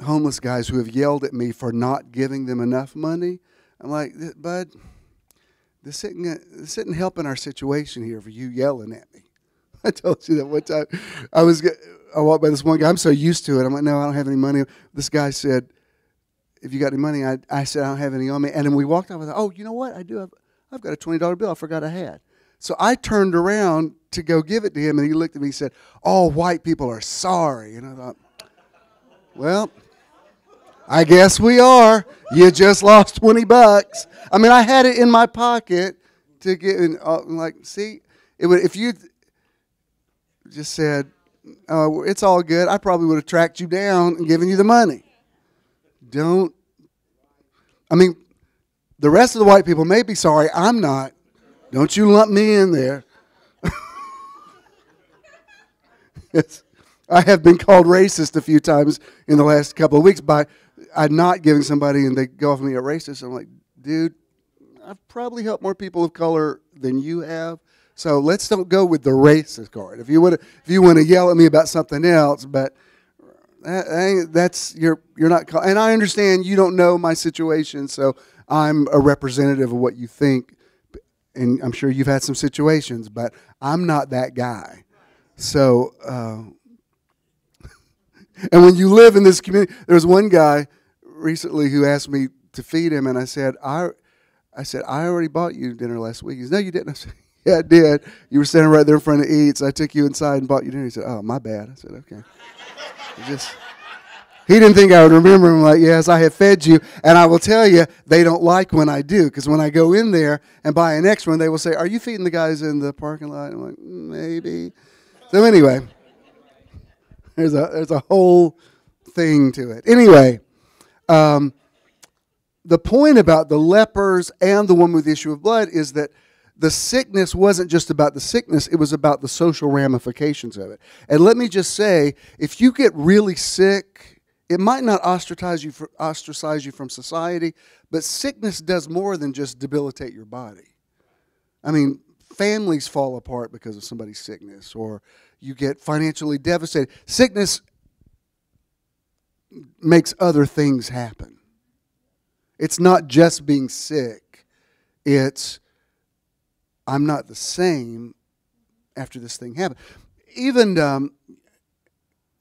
homeless guys who have yelled at me for not giving them enough money, I'm like, "Bud, this isn't helping our situation here for you yelling at me. I told you that one time. I walked by this one guy. I'm so used to it. I'm like, no, I don't have any money. This guy said, if you got any money, I said, I don't have any on me. And then we walked out with, oh, you know what? I do have, I've got a $20 bill I forgot I had. So I turned around to go give it to him, and he looked at me and said, all white people are sorry. And I thought, well, I guess we are. You just lost $20. I mean, I had it in my pocket to get, like, see, if you just said, oh, it's all good, I probably would have tracked you down and given you the money. I mean, the rest of the white people may be sorry. I'm not. Don't you lump me in there. Yes. I have been called racist a few times in the last couple of weeks by not giving somebody, and they go off me a racist. I'm like, dude, I've probably helped more people of color than you have. So let's don't go with the racist card. If you want to yell at me about something else, but you're not. And I understand you don't know my situation, so I'm a representative of what you think. And I'm sure you've had some situations, but I'm not that guy. So, and when you live in this community, there was one guy recently who asked me to feed him, and I said, I already bought you dinner last week. He said, no, you didn't. I said, yeah, I did. You were standing right there in front of Eats. I took you inside and bought you dinner. He said, oh, my bad. I said, okay. He didn't think I would remember him. Like, yes, I have fed you. And I will tell you, they don't like when I do. Because when I go in there and buy an extra one, they will say, are you feeding the guys in the parking lot? I'm like, maybe. So anyway, there's a whole thing to it. Anyway, the point about the lepers and the woman with the issue of blood is that the sickness wasn't just about the sickness, it was about the social ramifications of it. And let me just say, if you get really sick, it might not ostracize you from society, but sickness does more than just debilitate your body. I mean, families fall apart because of somebody's sickness, or you get financially devastated. Sickness makes other things happen. It's not just being sick. It's, I'm not the same after this thing happened. Even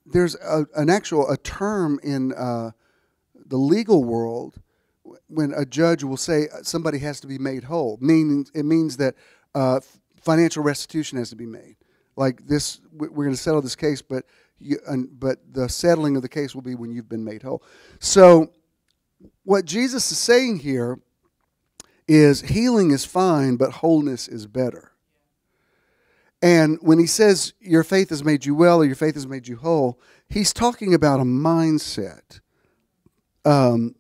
there's a term in the legal world when a judge will say somebody has to be made whole. It means that financial restitution has to be made. Like this, we're going to settle this case, but the settling of the case will be when you've been made whole. So what Jesus is saying here is healing is fine, but wholeness is better. And when he says your faith has made you well or your faith has made you whole, he's talking about a mindset. You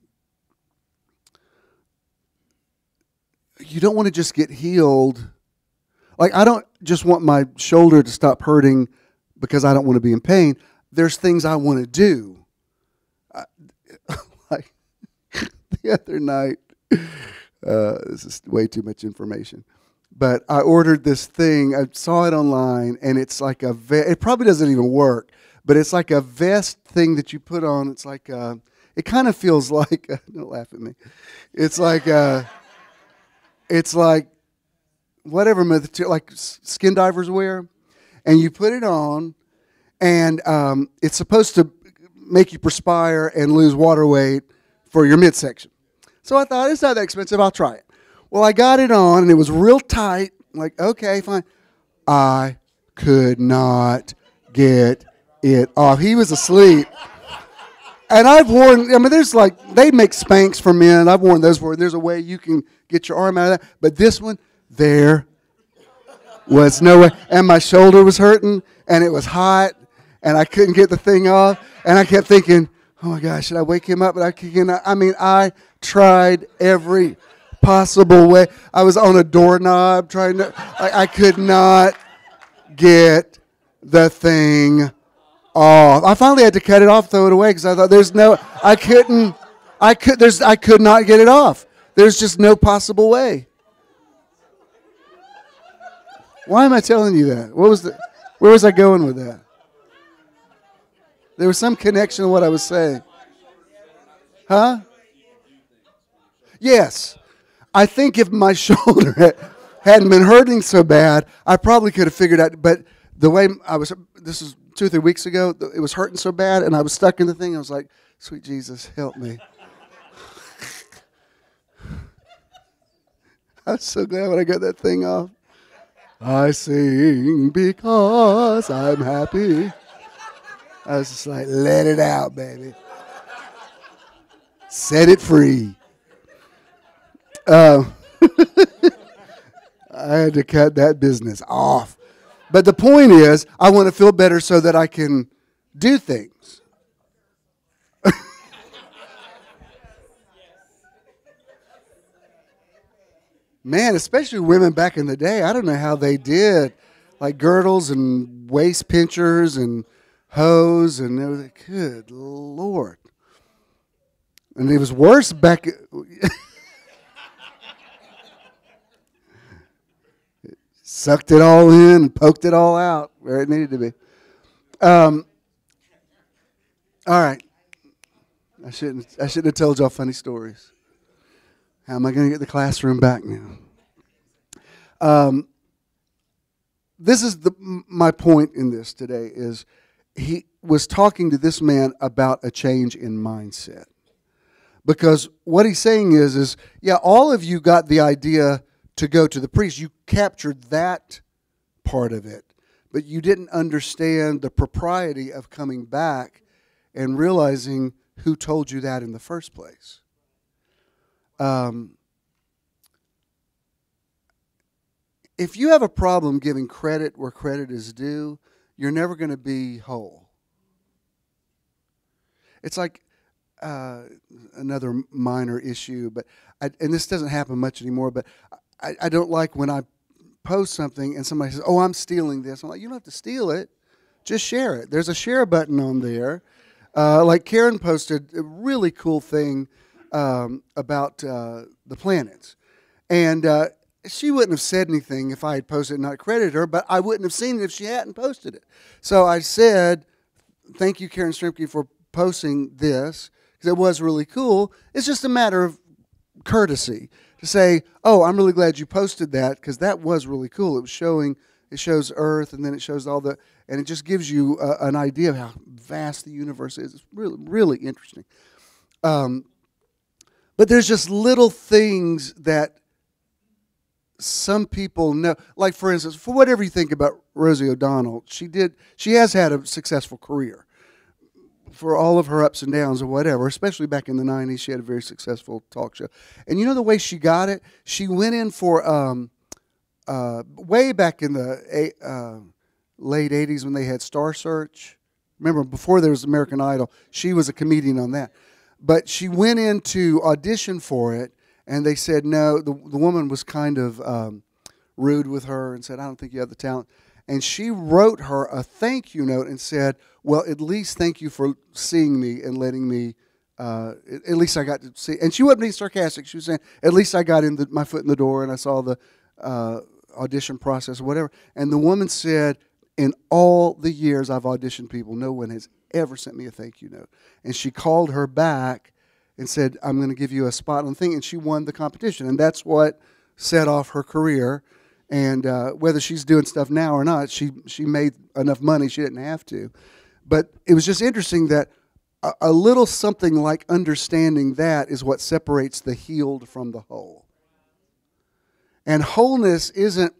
don't want to just get healed. Like, I don't just want my shoulder to stop hurting because I don't want to be in pain. There's things I want to do. Like the other night, this is way too much information. But I ordered this thing. I saw it online, and it's like a vest. It probably doesn't even work, but it's like a vest thing that you put on. It's like it kind of feels like don't laugh at me. It's like whatever material, like skin divers wear, and you put it on, and it's supposed to make you perspire and lose water weight for your midsection. So I thought, it's not that expensive. I'll try it. Well, I got it on, and it was real tight. I'm like, okay, fine. I could not get it off. He was asleep. And I've worn, I mean, there's like, they make Spanx for men. I've worn those where there's a way you can get your arm out of that. But this one, there was no way. And my shoulder was hurting, and it was hot, and I couldn't get the thing off. And I kept thinking, oh my gosh, should I wake him up? But I tried every possible way. I was on a doorknob trying to, I could not get the thing off. I finally had to cut it off, throw it away, because I thought I could not get it off. There's just no possible way. Why am I telling you that? Where was I going with that? There was some connection to what I was saying. Huh? Yes. I think if my shoulder hadn't been hurting so bad, I probably could have figured out. But the way this is 2 or 3 weeks ago, it was hurting so bad, and I was stuck in the thing. I was like, sweet Jesus, help me. I was so glad when I got that thing off. I sing because I'm happy. I was just like, let it out, baby. Set it free. I had to cut that business off. But the point is, I want to feel better so that I can do things. Man, especially women back in the day, I don't know how they did. Like girdles and waist pinchers and hose and everything. Good Lord. And it was worse back... Sucked it all in and poked it all out where it needed to be. All right. I shouldn't have told y'all funny stories. How am I going to get the classroom back now? This is my point in this today is he was talking to this man about a change in mindset. Because what he's saying is yeah, all of you got the idea to go to the priest. You captured that part of it, but you didn't understand the propriety of coming back and realizing who told you that in the first place. If you have a problem giving credit where credit is due, you're never going to be whole. It's like another minor issue, but and this doesn't happen much anymore, but I don't like when I post something and somebody says, oh, I'm stealing this. I'm like, you don't have to steal it. Just share it. There's a share button on there. Like Karen posted a really cool thing about the planets. And she wouldn't have said anything if I had posted it and not credited her, but I wouldn't have seen it if she hadn't posted it. So I said, thank you, Karen Strimke, for posting this, because it was really cool. It's just a matter of courtesy to say, oh, I'm really glad you posted that, because that was really cool. It shows Earth, and then it shows and it just gives you an idea of how vast the universe is. It's really, really interesting. But there's just little things that some people know. Like, for instance, for whatever you think about Rosie O'Donnell, she has had a successful career. For all of her ups and downs or whatever, especially back in the 90s, she had a very successful talk show. And you know the way she got it? She went in for, way back in the late 80s when they had Star Search. Remember, before there was American Idol, she was a comedian on that. But she went in to audition for it, and they said no. The woman was kind of rude with her and said, I don't think you have the talent. And she wrote her a thank you note and said, well, at least thank you for seeing me and letting me, at least I got to see. And she wasn't being sarcastic. She was saying, at least I got my foot in the door and I saw the audition process or whatever. And the woman said, in all the years I've auditioned people, no one has ever sent me a thank you note. And she called her back and said, I'm going to give you a spot on the thing. And she won the competition. And that's what set off her career. And whether she's doing stuff now or not, she made enough money she didn't have to. But it was just interesting that a little something like understanding that is what separates the healed from the whole. And wholeness isn't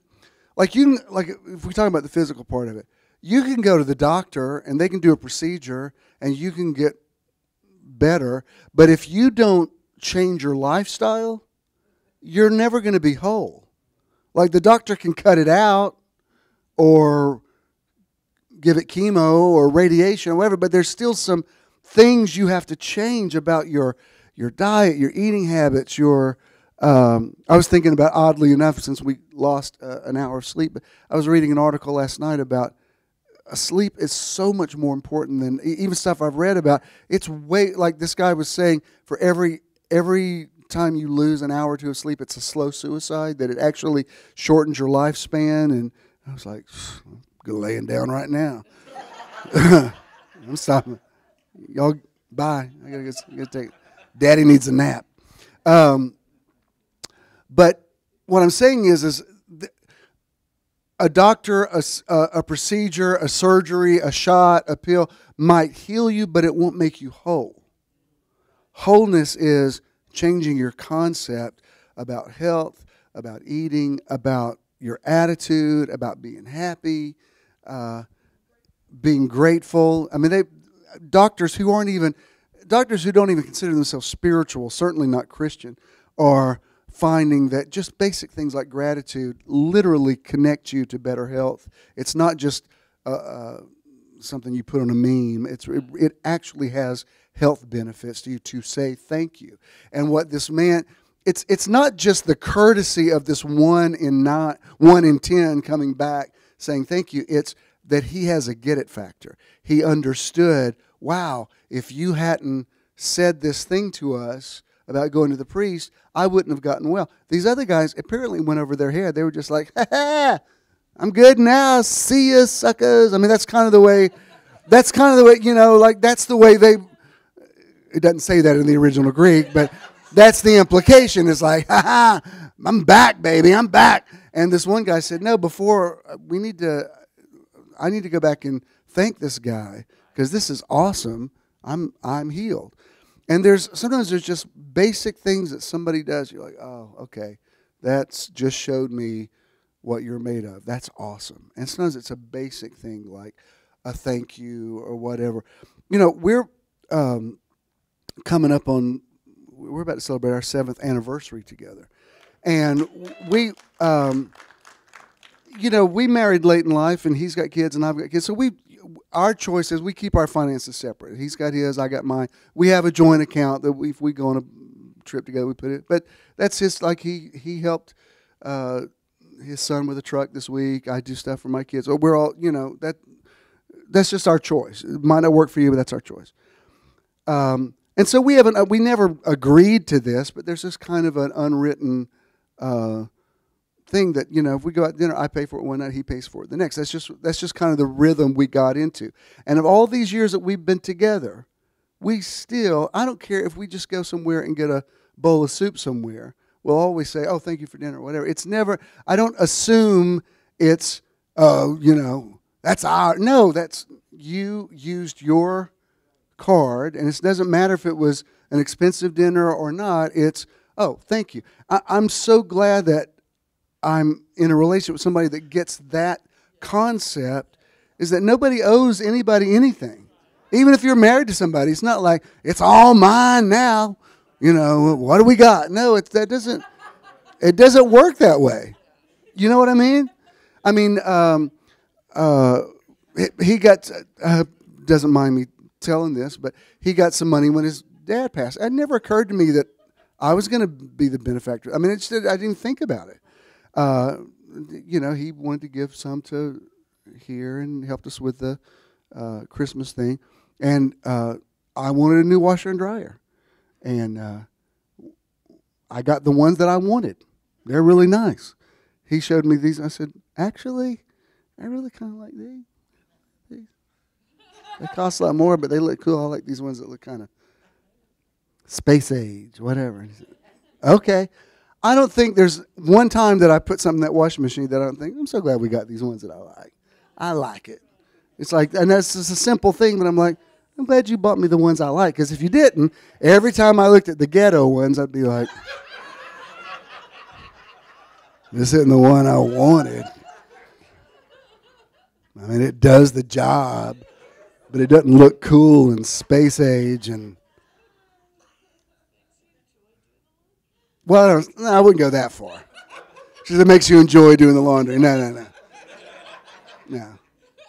like if we talk about the physical part of it, you can go to the doctor and they can do a procedure and you can get better. But if you don't change your lifestyle, you're never going to be whole. Like the doctor can cut it out or give it chemo or radiation or whatever, but there's still some things you have to change about your diet, your eating habits, I was thinking about, oddly enough, since we lost an hour of sleep, but I was reading an article last night about sleep is so much more important than even stuff I've read about. It's way, like this guy was saying, for every time you lose an hour or two of sleep, it's a slow suicide, that it actually shortens your lifespan. And I was like, I'm laying down right now. I'm stopping. Y'all, bye. I gotta take. Daddy needs a nap. But what I'm saying is a doctor, a procedure, a surgery, a shot, a pill might heal you, but it won't make you whole. Wholeness is changing your concept about health, about eating, about your attitude, about being happy, being grateful. I mean, doctors who don't even consider themselves spiritual, certainly not Christian, are finding that just basic things like gratitude literally connect you to better health. It's not just something you put on a meme. It actually has health benefits to you to say thank you. And what this man, it's not just the courtesy of this 1 in 10 coming back saying thank you. It's that he has a get it factor. He understood, wow, if you hadn't said this thing to us about going to the priest, I wouldn't have gotten well. These other guys apparently went over their head. They were just like, ha ha, I'm good now. See ya, suckers. I mean, that's kind of the way, that's the way they, it doesn't say that in the original Greek, but that's the implication. It's like, ha ha, I'm back, baby, I'm back. And this one guy said, no, I need to go back and thank this guy because this is awesome. I'm healed. And sometimes there's just basic things that somebody does. You're like, oh, okay, that's just showed me what you're made of. That's awesome. And sometimes it's a basic thing like a thank you or whatever. You know, we're coming up on, we're about to celebrate our 7th anniversary together. And we married late in life, and he's got kids and I've got kids. So our choice is we keep our finances separate. He's got his, I got mine. We have a joint account that if we go on a trip together, we put it. But that's his, like he helped his son with a truck this week. I do stuff for my kids. So we're all, that's just our choice. It might not work for you, but that's our choice. And so we never agreed to this, but there's this kind of an unwritten thing that, if we go out to dinner, I pay for it one night, he pays for it the next. That's just kind of the rhythm we got into. And of all these years that we've been together, we still, I don't care if we just go somewhere and get a bowl of soup somewhere, we'll always say, oh, thank you for dinner, or whatever. It's never, I don't assume it's, that's that's, you used your card, and it doesn't matter if it was an expensive dinner or not, it's, oh, thank you. I'm so glad that I'm in a relationship with somebody that gets that concept, is that nobody owes anybody anything. Even if you're married to somebody, it's not like, it's all mine now. What do we got? No, it doesn't work that way. You know what I mean? I mean, he got, doesn't mind me telling this, but he got some money when his dad passed. It never occurred to me that I was going to be the benefactor. I mean, I didn't think about it. He wanted to give some to here and helped us with the Christmas thing. And I wanted a new washer and dryer. And I got the ones that I wanted. They're really nice. He showed me these. I said, actually, I really kind of like these. They cost a lot more, but they look cool. I like these ones that look kind of space age, whatever. And he said, okay. I don't think there's one time that I put something in that washing machine that I don't think, I'm so glad we got these ones that I like. I like it. It's like, and that's just a simple thing, but I'm like, I'm glad you bought me the ones I like. Because if you didn't, every time I looked at the ghetto ones, I'd be like, this isn't the one I wanted. I mean, it does the job, but it doesn't look cool and space age and. Well, I wouldn't go that far. Because it makes you enjoy doing the laundry. No.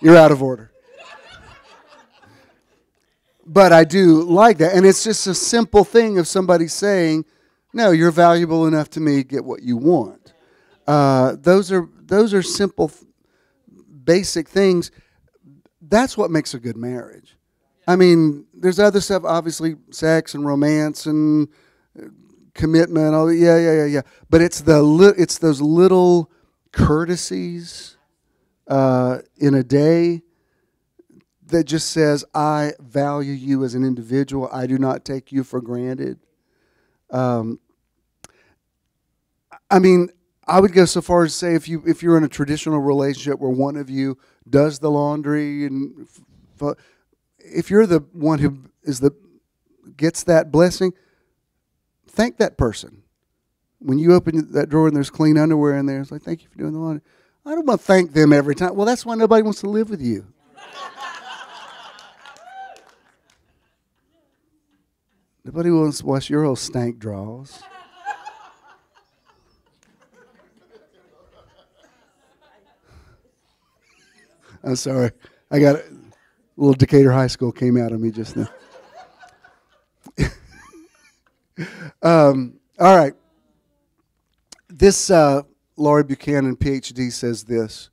You're out of order. But I do like that. And it's just a simple thing of somebody saying, no, you're valuable enough to me, get what you want. Those are simple, basic things. That's what makes a good marriage. I mean, there's other stuff, obviously, sex and romance and commitment, all yeah. But it's those little courtesies in a day that just says, I value you as an individual. I do not take you for granted. I mean, I would go so far as to say if you're in a traditional relationship where one of you does the laundry and if you're the one who gets that blessing, thank that person. When you open that drawer and there's clean underwear in there, it's like, thank you for doing the laundry. I don't want to thank them every time. Well, that's why nobody wants to live with you. Nobody wants to wash your old stank drawers. I'm sorry. I got a little Decatur High School came out of me just now. All right. This Laurie Buchanan, PhD, says this.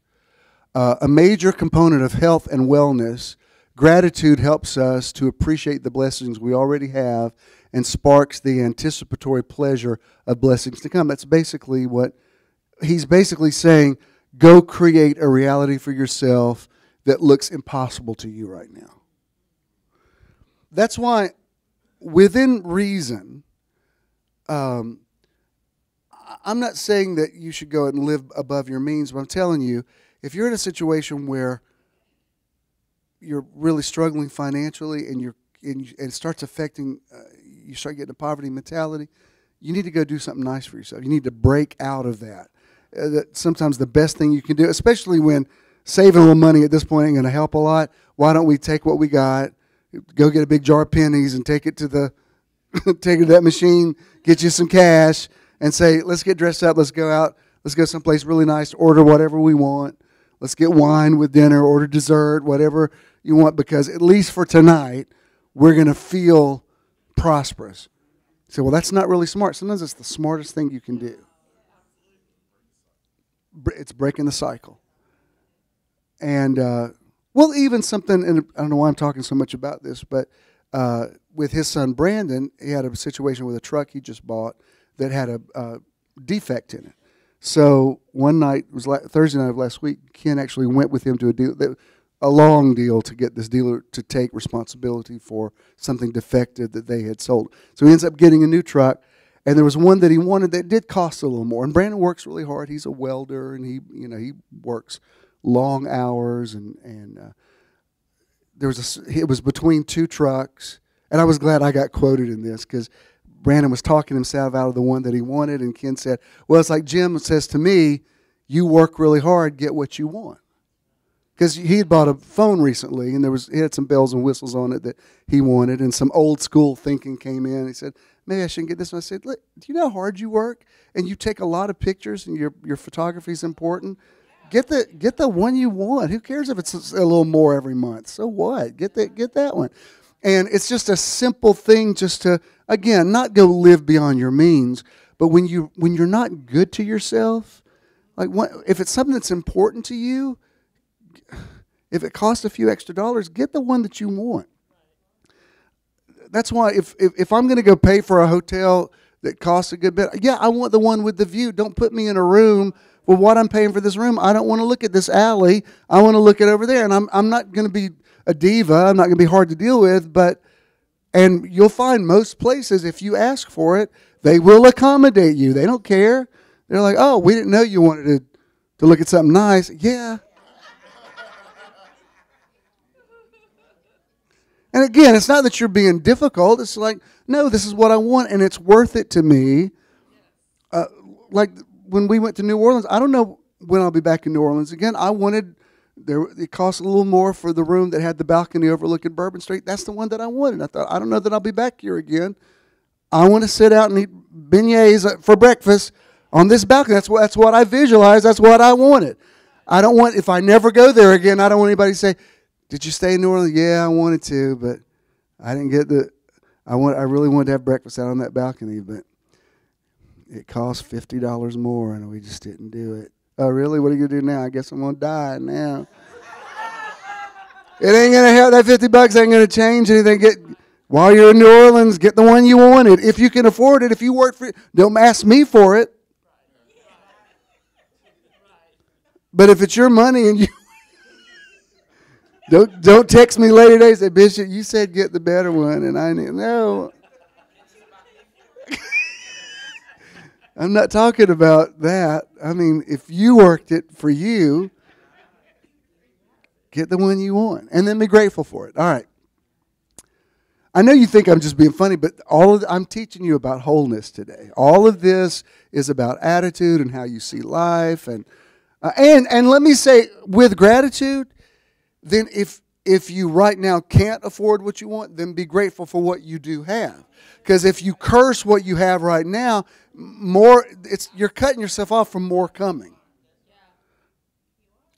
A major component of health and wellness, gratitude helps us to appreciate the blessings we already have and sparks the anticipatory pleasure of blessings to come. That's basically what he's basically saying. Go create a reality for yourself that looks impossible to you right now. That's why, within reason, I'm not saying that you should go and live above your means, but I'm telling you, if you're in a situation where you're really struggling financially and it starts affecting, you start getting a poverty mentality, you need to go do something nice for yourself. You need to break out of that. Sometimes the best thing you can do, especially when saving a little money at this point ain't going to help a lot. Why don't we take what we got, go get a big jar of pennies and take it to that machine, get you some cash, and say, let's get dressed up, let's go out, let's go someplace really nice, order whatever we want, let's get wine with dinner, order dessert, whatever you want, because at least for tonight, we're going to feel prosperous. You say, well, that's not really smart. Sometimes it's the smartest thing you can do. It's breaking the cycle. And, well, even something, and I don't know why I'm talking so much about this, but with his son Brandon, he had a situation with a truck he just bought that had a defect in it. So one night, it was Thursday night of last week, Ken actually went with him to a long deal to get this dealer to take responsibility for something defective that they had sold. So he ends up getting a new truck. And there was one that he wanted that did cost a little more. And Brandon works really hard. He's a welder, and he works long hours. And it was between two trucks. And I was glad I got quoted in this because Brandon was talking himself out of the one that he wanted. And Ken said, well, it's like Jim says to me, you work really hard, get what you want. Because he had bought a phone recently, and it had some bells and whistles on it that he wanted, and some old school thinking came in. He said, maybe I shouldn't get this one. I said, look, do you know how hard you work? And you take a lot of pictures, and your photography is important. Get the one you want. Who cares if it's a little more every month? So what? Get that one. And it's just a simple thing just to, again, not go live beyond your means, but when you're not good to yourself, like if it's something that's important to you, if it costs a few extra dollars, get the one that you want. That's why if I'm going to go pay for a hotel that costs a good bit, yeah, I want the one with the view. Don't put me in a room. Well, what I'm paying for this room, I don't want to look at this alley. I want to look at over there. And I'm not going to be a diva. I'm not going to be hard to deal with. And you'll find most places, if you ask for it, they will accommodate you. They don't care. They're like, oh, we didn't know you wanted to look at something nice. Yeah. And again, it's not that you're being difficult. It's like, no, this is what I want, and it's worth it to me. Like when we went to New Orleans, I don't know when I'll be back in New Orleans again. It cost a little more for the room that had the balcony overlooking Bourbon Street. That's the one that I wanted. I thought, I don't know that I'll be back here again. I want to sit out and eat beignets for breakfast on this balcony. That's what I visualized. That's what I wanted. I don't want, if I never go there again, I don't want anybody to say, did you stay in New Orleans? Yeah, I wanted to, but I didn't get I really wanted to have breakfast out on that balcony, but it cost $50 more, and we just didn't do it. Oh, really? What are you going to do now? I guess I'm going to die now. It ain't going to help. That $50 ain't going to change anything. While you're in New Orleans, get the one you wanted. If you can afford it, if you work for it, don't ask me for it. But if it's your money and you don't text me later today and say, Bishop, you said get the better one, and I didn't know. I'm not talking about that. I mean, if you worked it for you, get the one you want, and then be grateful for it. All right. I know you think I'm just being funny, but I'm teaching you about wholeness today. All of this is about attitude and how you see life, and let me say, with gratitude, then if you right now can't afford what you want, then be grateful for what you do have. Because if you curse what you have right now, you're cutting yourself off from more coming.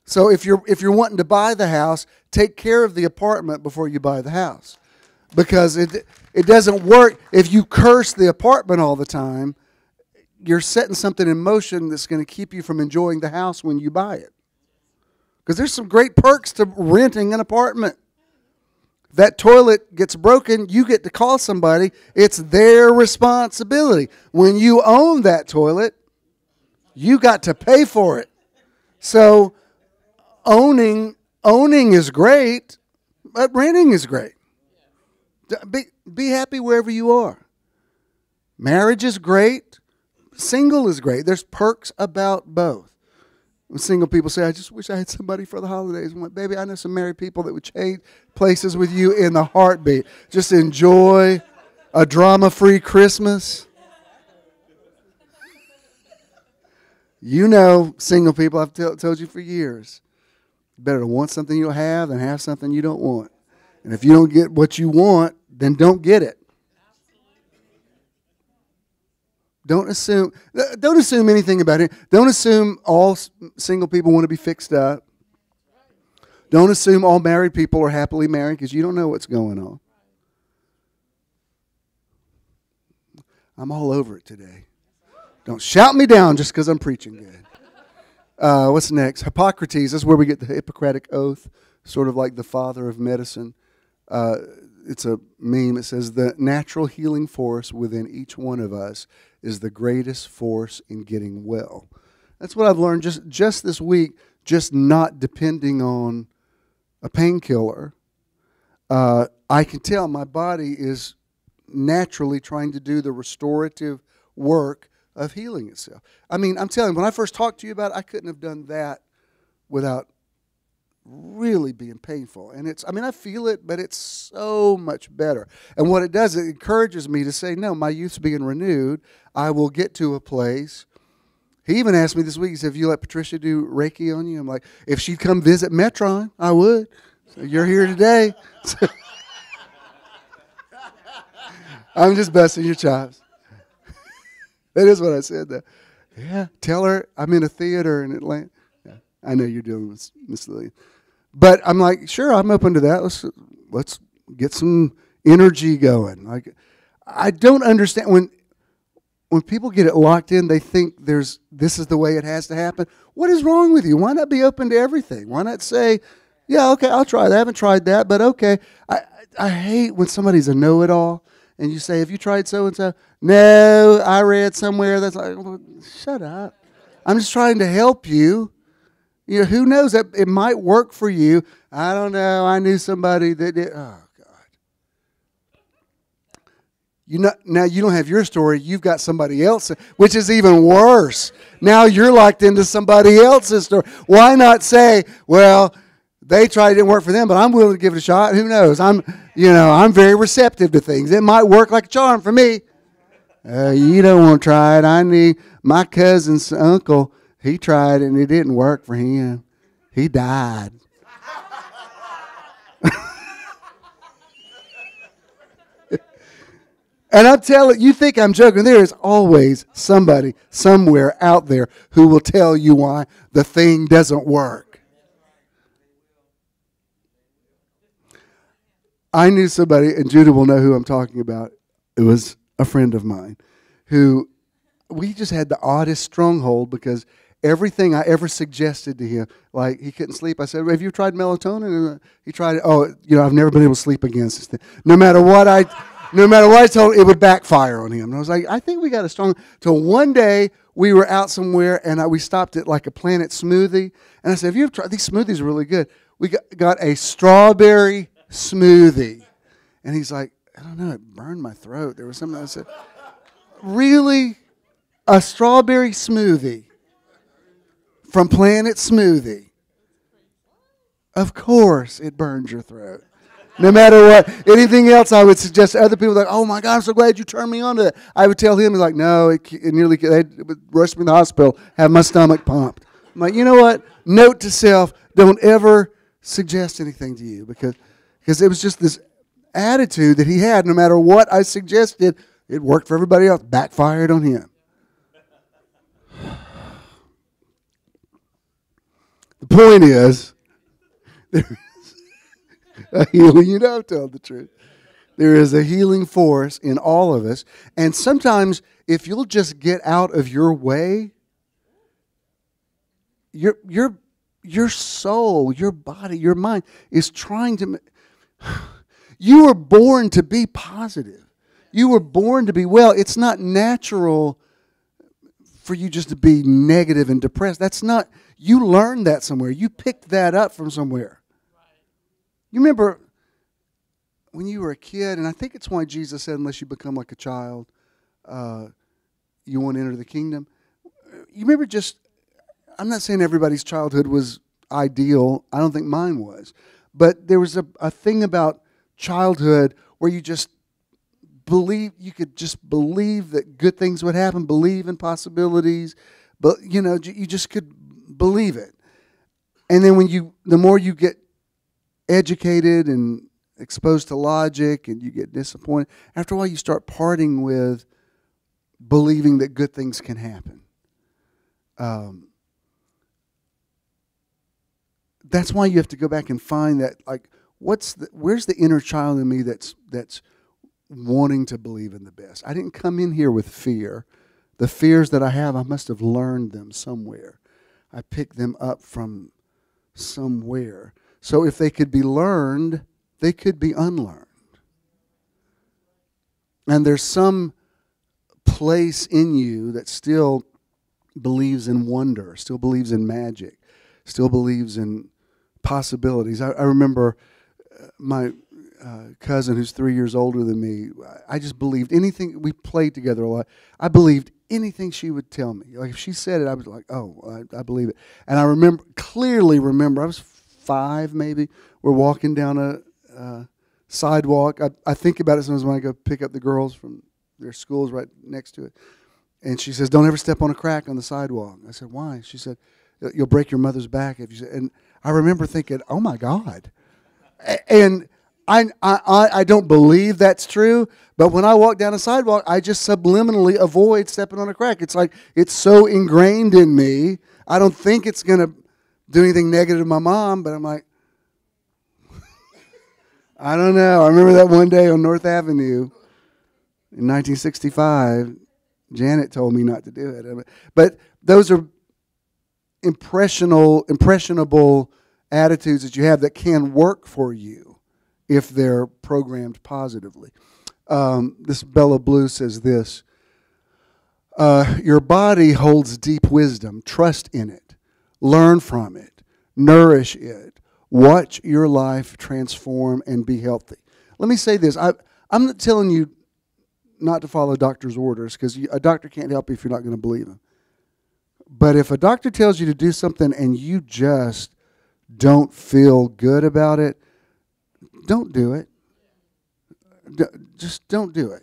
So if you're wanting to buy the house, take care of the apartment before you buy the house. Because it doesn't work if you curse the apartment all the time. You're setting something in motion that's going to keep you from enjoying the house when you buy it. Because there's some great perks to renting an apartment. If that toilet gets broken, you get to call somebody. It's their responsibility. When you own that toilet, you got to pay for it. So owning is great, but renting is great. Be happy wherever you are. Marriage is great. Single is great. There's perks about both. When single people say, I just wish I had somebody for the holidays. I'm like, baby, I know some married people that would trade places with you in the heartbeat. Just enjoy a drama-free Christmas. You know, single people, I've told you for years, better to want something you don't have than have something you don't want. And if you don't get what you want, then don't get it. Don't assume anything about it. Don't assume all single people want to be fixed up. Don't assume all married people are happily married, because you don't know what's going on. I'm all over it today. Don't shout me down just because I'm preaching good. What's next? Hippocrates. This is where we get the Hippocratic Oath, sort of like the father of medicine. It's a meme. It says, the natural healing force within each one of us is the greatest force in getting well. That's what I've learned just this week, just not depending on a painkiller. I can tell my body is naturally trying to do the restorative work of healing itself. I mean, I'm telling you, when I first talked to you about it, I couldn't have done that without really being painful. And I feel it, but it's so much better. And what it does, it encourages me to say, no, my youth's being renewed. I will get to a place. He even asked me this week, he said, if you let Patricia do Reiki on you, I'm like, if she'd come visit Metron, I would. So you're here today. I'm just busting your chops. That is what I said, though. Yeah, tell her I'm in a theater in Atlanta. Yeah, I know you're dealing with Miss Lillian. But I'm like, sure, I'm open to that. Let's get some energy going. Like, I don't understand when people get it locked in, they think this is the way it has to happen. What is wrong with you? Why not be open to everything? Why not say, yeah, okay, I'll try that. I haven't tried that, but okay. I hate when somebody's a know-it-all and you say, have you tried so-and-so? No, I read somewhere that's like, well, shut up. I'm just trying to help you. You know, who knows? It might work for you. I don't know. I knew somebody that did. Oh, God. Now you don't have your story. You've got somebody else, which is even worse. Now you're locked into somebody else's story. Why not say, well, they tried, it didn't work for them, but I'm willing to give it a shot. Who knows? I'm very receptive to things. It might work like a charm for me. You don't want to try it. I need my cousin's uncle. He tried it and it didn't work for him. He died. And I'm telling you, think I'm joking. There is always somebody somewhere out there who will tell you why the thing doesn't work. I knew somebody, and Judah will know who I'm talking about. It was a friend of mine who we just had the oddest stronghold because everything I ever suggested to him, like he couldn't sleep, I said, have you tried melatonin? And he tried it. Oh, I've never been able to sleep again since then. No matter what I told him, it would backfire on him. And I was like, I think we got a strong. Till one day we were out somewhere and we stopped at like a Planet smoothie. And I said, have you ever tried? These smoothies are really good. We got a strawberry smoothie. And he's like, I don't know, it burned my throat. There was something I said, really? a strawberry smoothie from Planet Smoothie, of course it burns your throat. No matter what. Anything else I would suggest to other people, like, oh my God, I'm so glad you turned me on to that. I would tell him, he's like, no, it nearly, they would rush me to the hospital, have my stomach pumped. I'm like, you know what? Note to self, don't ever suggest anything to you, because it was just this attitude that he had. No matter what I suggested, it worked for everybody else, backfired on him. The point is, a healing, you know, I've told the truth. There is a healing force in all of us. And sometimes, if you'll just get out of your way, your soul, your body, your mind is trying to... You were born to be positive. You were born to be well. It's not natural for you just to be negative and depressed. That's not... You learned that somewhere. You picked that up from somewhere. You remember when you were a kid, and I think it's why Jesus said, unless you become like a child, you won't enter the kingdom. You remember just, I'm not saying everybody's childhood was ideal. I don't think mine was. But there was a thing about childhood where you just believe, you could just believe that good things would happen, believe in possibilities, but you know, you just could believe it. And then the more you get educated and exposed to logic and you get disappointed, after a while you start parting with believing that good things can happen. That's why you have to go back and find that, like, where's the inner child in me that's wanting to believe in the best. I didn't come in here with fear. The fears that I have, I must have learned them somewhere. I picked them up from somewhere. So if they could be learned, they could be unlearned. And there's some place in you that still believes in wonder, still believes in magic, still believes in possibilities. I remember my cousin who's 3 years older than me. I just believed anything. We played together a lot. I believed anything she would tell me. Like if she said it, I was like, oh, I believe it. And I clearly remember, I was 5 maybe. We're walking down a sidewalk. I think about it sometimes when I go pick up the girls from their schools right next to it. And she says, don't ever step on a crack on the sidewalk. I said, why? She said, you'll break your mother's back if you. And I remember thinking, oh my God. And I don't believe that's true, but when I walk down a sidewalk, I just subliminally avoid stepping on a crack. It's like it's so ingrained in me. I don't think it's going to do anything negative to my mom, but I'm like, I don't know. I remember that one day on North Avenue in 1965, Janet told me not to do it. But those are impressionable attitudes that you have that can work for you if they're programmed positively. This Bella Blue says this, your body holds deep wisdom. Trust in it. Learn from it. Nourish it. Watch your life transform and be healthy. Let me say this. I'm not telling you not to follow doctor's orders, because a doctor can't help you if you're not going to believe him. But if a doctor tells you to do something and you just don't feel good about it, don't do it. Just don't do it.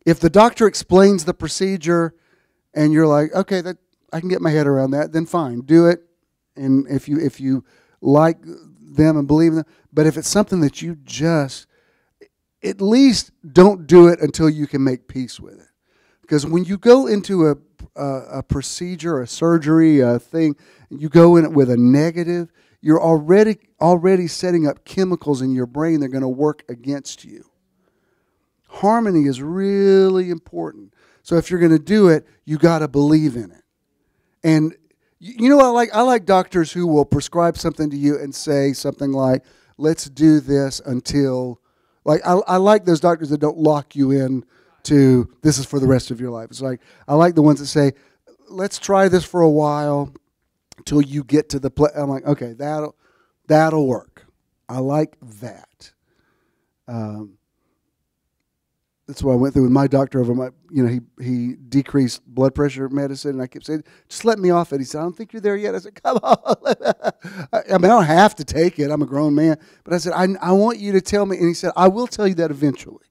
If the doctor explains the procedure and you're like, okay, that I can get my head around that, then fine, do it. And if you like them and believe in them, but if it's something that you just, at least don't do it until you can make peace with it. Because when you go into a procedure, a surgery, a thing, you go in it with a negative, you're already setting up chemicals in your brain that are going to work against you. Harmony is really important. So if you're going to do it, you got to believe in it. And you know what I like doctors who will prescribe something to you and say something like, let's do this until, like I like those doctors that don't lock you in to this is for the rest of your life. It's like, I like the ones that say, let's try this for a while till you get to the place. I'm like, okay, that'll work. I like that. that's what I went through with my doctor over my, he decreased blood pressure medicine, and I kept saying, just let me off it. He said, I don't think you're there yet. I said, come on. I don't have to take it. I'm a grown man. But I said, I want you to tell me. And he said, I will tell you that eventually.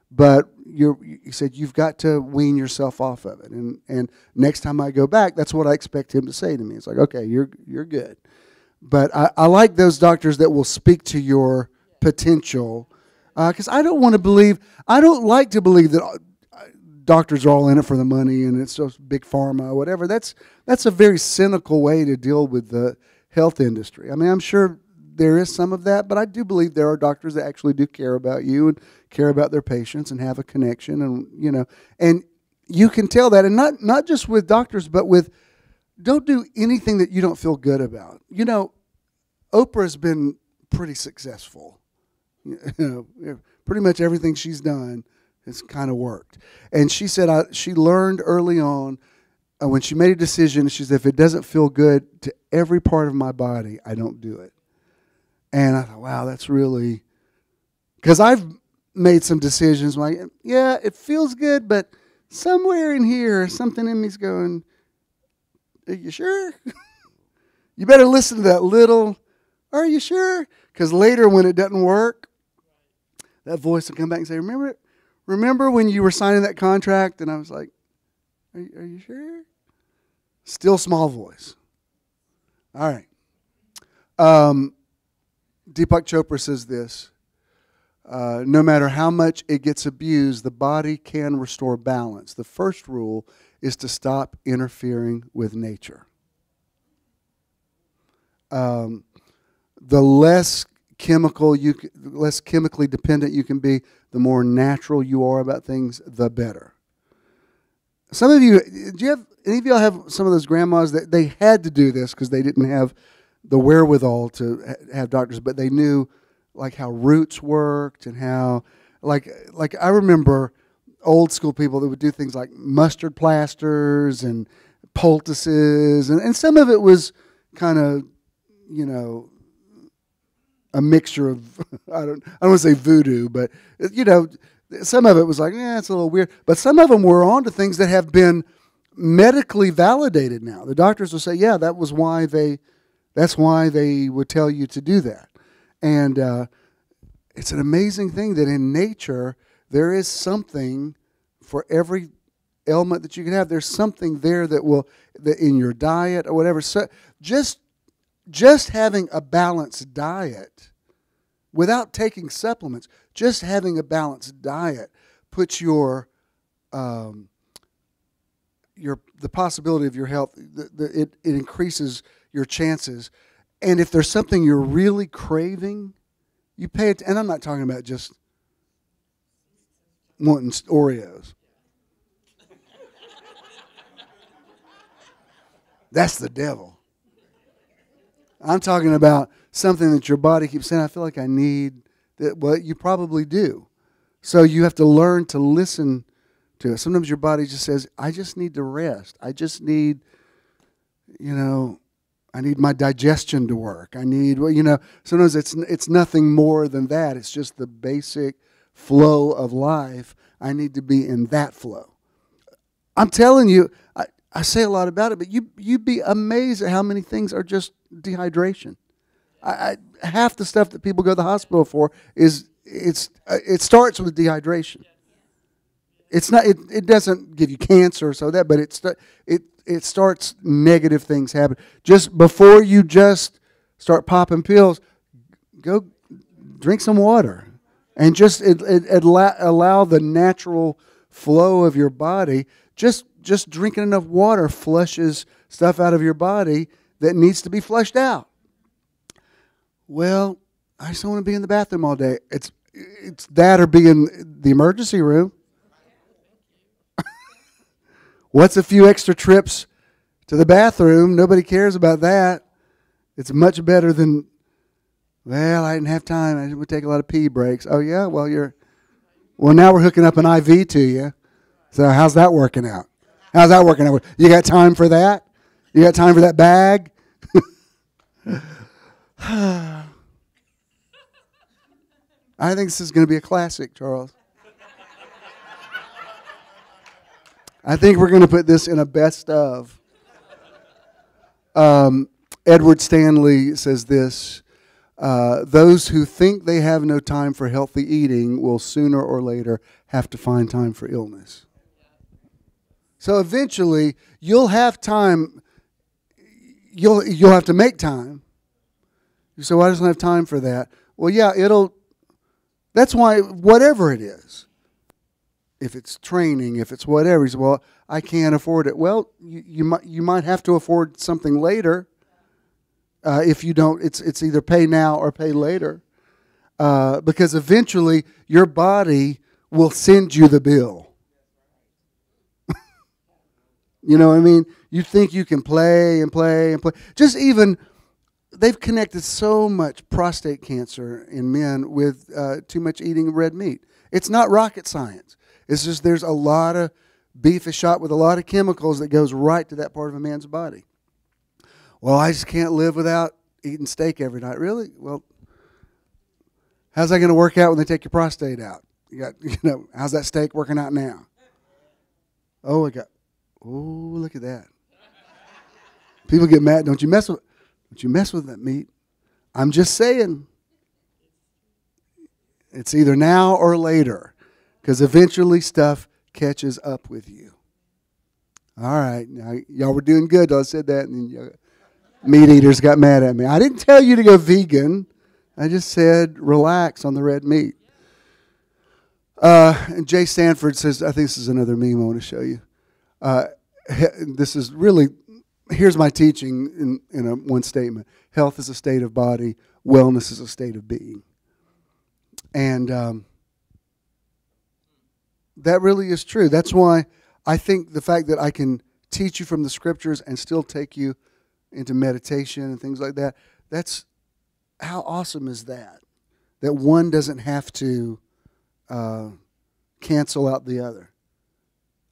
But he said, you've got to wean yourself off of it. And next time I go back, that's what I expect him to say to me. It's like, okay, you're good. But I like those doctors that will speak to your potential, because I don't like to believe that doctors are all in it for the money and it's just big pharma or whatever. That's a very cynical way to deal with the health industry. I mean, I'm sure there is some of that, but I do believe there are doctors that actually do care about you and care about their patients and have a connection, and you can tell that, and not just with doctors, but with, don't do anything that you don't feel good about. Oprah's been pretty successful. Pretty much everything she's done has kind of worked. And she said she learned early on, when she made a decision, she said, if it doesn't feel good to every part of my body, I don't do it. And I thought, wow, that's really, because I've made some decisions like, yeah, it feels good, but somewhere in here, something in me's going, are you sure? You better listen to that little, are you sure? Because later when it doesn't work, that voice will come back and say, remember when you were signing that contract? And I was like, are you sure? Still small voice. All right. Deepak Chopra says this, no matter how much it gets abused, the body can restore balance. The first rule is to stop interfering with nature. The less chemically dependent you can be, the more natural you are about things, the better. Some of you, any of y'all have some of those grandmas that they had to do this because they didn't have the wherewithal to have doctors, but they knew like how roots worked and how, like I remember old school people that would do things like mustard plasters and poultices, and some of it was kind of, a mixture of, I don't want to say voodoo, but, some of it was like, it's a little weird. But some of them were on to things that have been medically validated now. The doctors will say, yeah, that's why they would tell you to do that. And it's an amazing thing that in nature, there is something for every ailment that you can have. There's something there that in your diet or whatever. So just having a balanced diet without taking supplements, just having a balanced diet puts the possibility of your health, it increases your chances. And if there's something you're really craving, you pay it. And I'm not talking about just wanting Oreos. That's the devil. I'm talking about something that your body keeps saying, I feel like I need that. Well, you probably do. So you have to learn to listen to it. Sometimes your body just says, I just need to rest. I just need, I need my digestion to work. I need, sometimes it's nothing more than that. It's just the basic flow of life. I need to be in that flow. I'm telling you, I say a lot about it, but you'd be amazed at how many things are just dehydration. Half the stuff that people go to the hospital for it starts with dehydration. It's not. It doesn't give you cancer or so that, but it starts negative things happen. Just before you just start popping pills, go drink some water, and just allow the natural flow of your body. Just drinking enough water flushes stuff out of your body that needs to be flushed out. Well, I just don't want to be in the bathroom all day. It's that or be in the emergency room. What's a few extra trips to the bathroom? Nobody cares about that. It's much better than, well, I didn't have time. I would take a lot of pee breaks. Oh, yeah? Well, now we're hooking up an IV to you. So how's that working out? How's that working out? You got time for that? You got time for that bag? I think this is going to be a classic, Charles. I think we're going to put this in a best of. Edward Stanley says this, those who think they have no time for healthy eating will sooner or later have to find time for illness. So eventually, you'll have time, you'll have to make time. You say, well, I just don't have time for that. Well, yeah, that's why, whatever it is, if it's training, if it's whatever, you say, well, I can't afford it. Well, you might have to afford something later. If you don't, it's either pay now or pay later. Because eventually, your body will send you the bill. You know what I mean? You think you can play and play and play. Just even, they've connected so much prostate cancer in men with too much eating red meat. It's not rocket science. It's just there's a lot of beef is shot with a lot of chemicals that goes right to that part of a man's body. Well, I just can't live without eating steak every night. Really? Well, how's that going to work out when they take your prostate out? How's that steak working out now? Oh, look at that. People get mad. Don't you mess with that meat. I'm just saying. It's either now or later, because eventually stuff catches up with you. All right, now y'all were doing good till I said that, and then meat eaters got mad at me. I didn't tell you to go vegan. I just said relax on the red meat. And Jay Sanford says, I think this is another meme I want to show you. This is really, here's my teaching in one statement. Health is a state of body. Wellness is a state of being. And that really is true. That's why I think the fact that I can teach you from the scriptures and still take you into meditation and things like that, that's, how awesome is that? That one doesn't have to cancel out the other.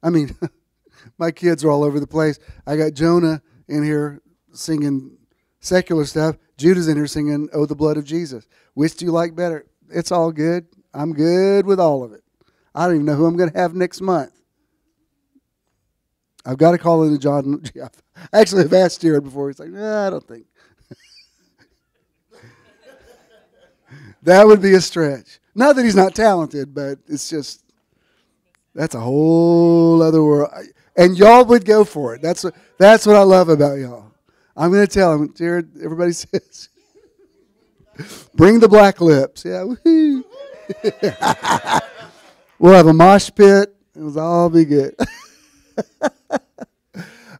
I mean, my kids are all over the place. I got Jonah in here singing secular stuff. Judah's in here singing, Oh, the Blood of Jesus. Which do you like better? It's all good. I'm good with all of it. I don't even know who I'm going to have next month. I've got to call in to John. Actually, I've asked Jared before. He's like, I don't think. That would be a stretch. Not that he's not talented, but it's just, that's a whole other world. And y'all would go for it. That's what I love about y'all. I'm going to tell him, Jared, everybody says, bring the black lips. Yeah, woohoo. We'll have a mosh pit. It'll all be good.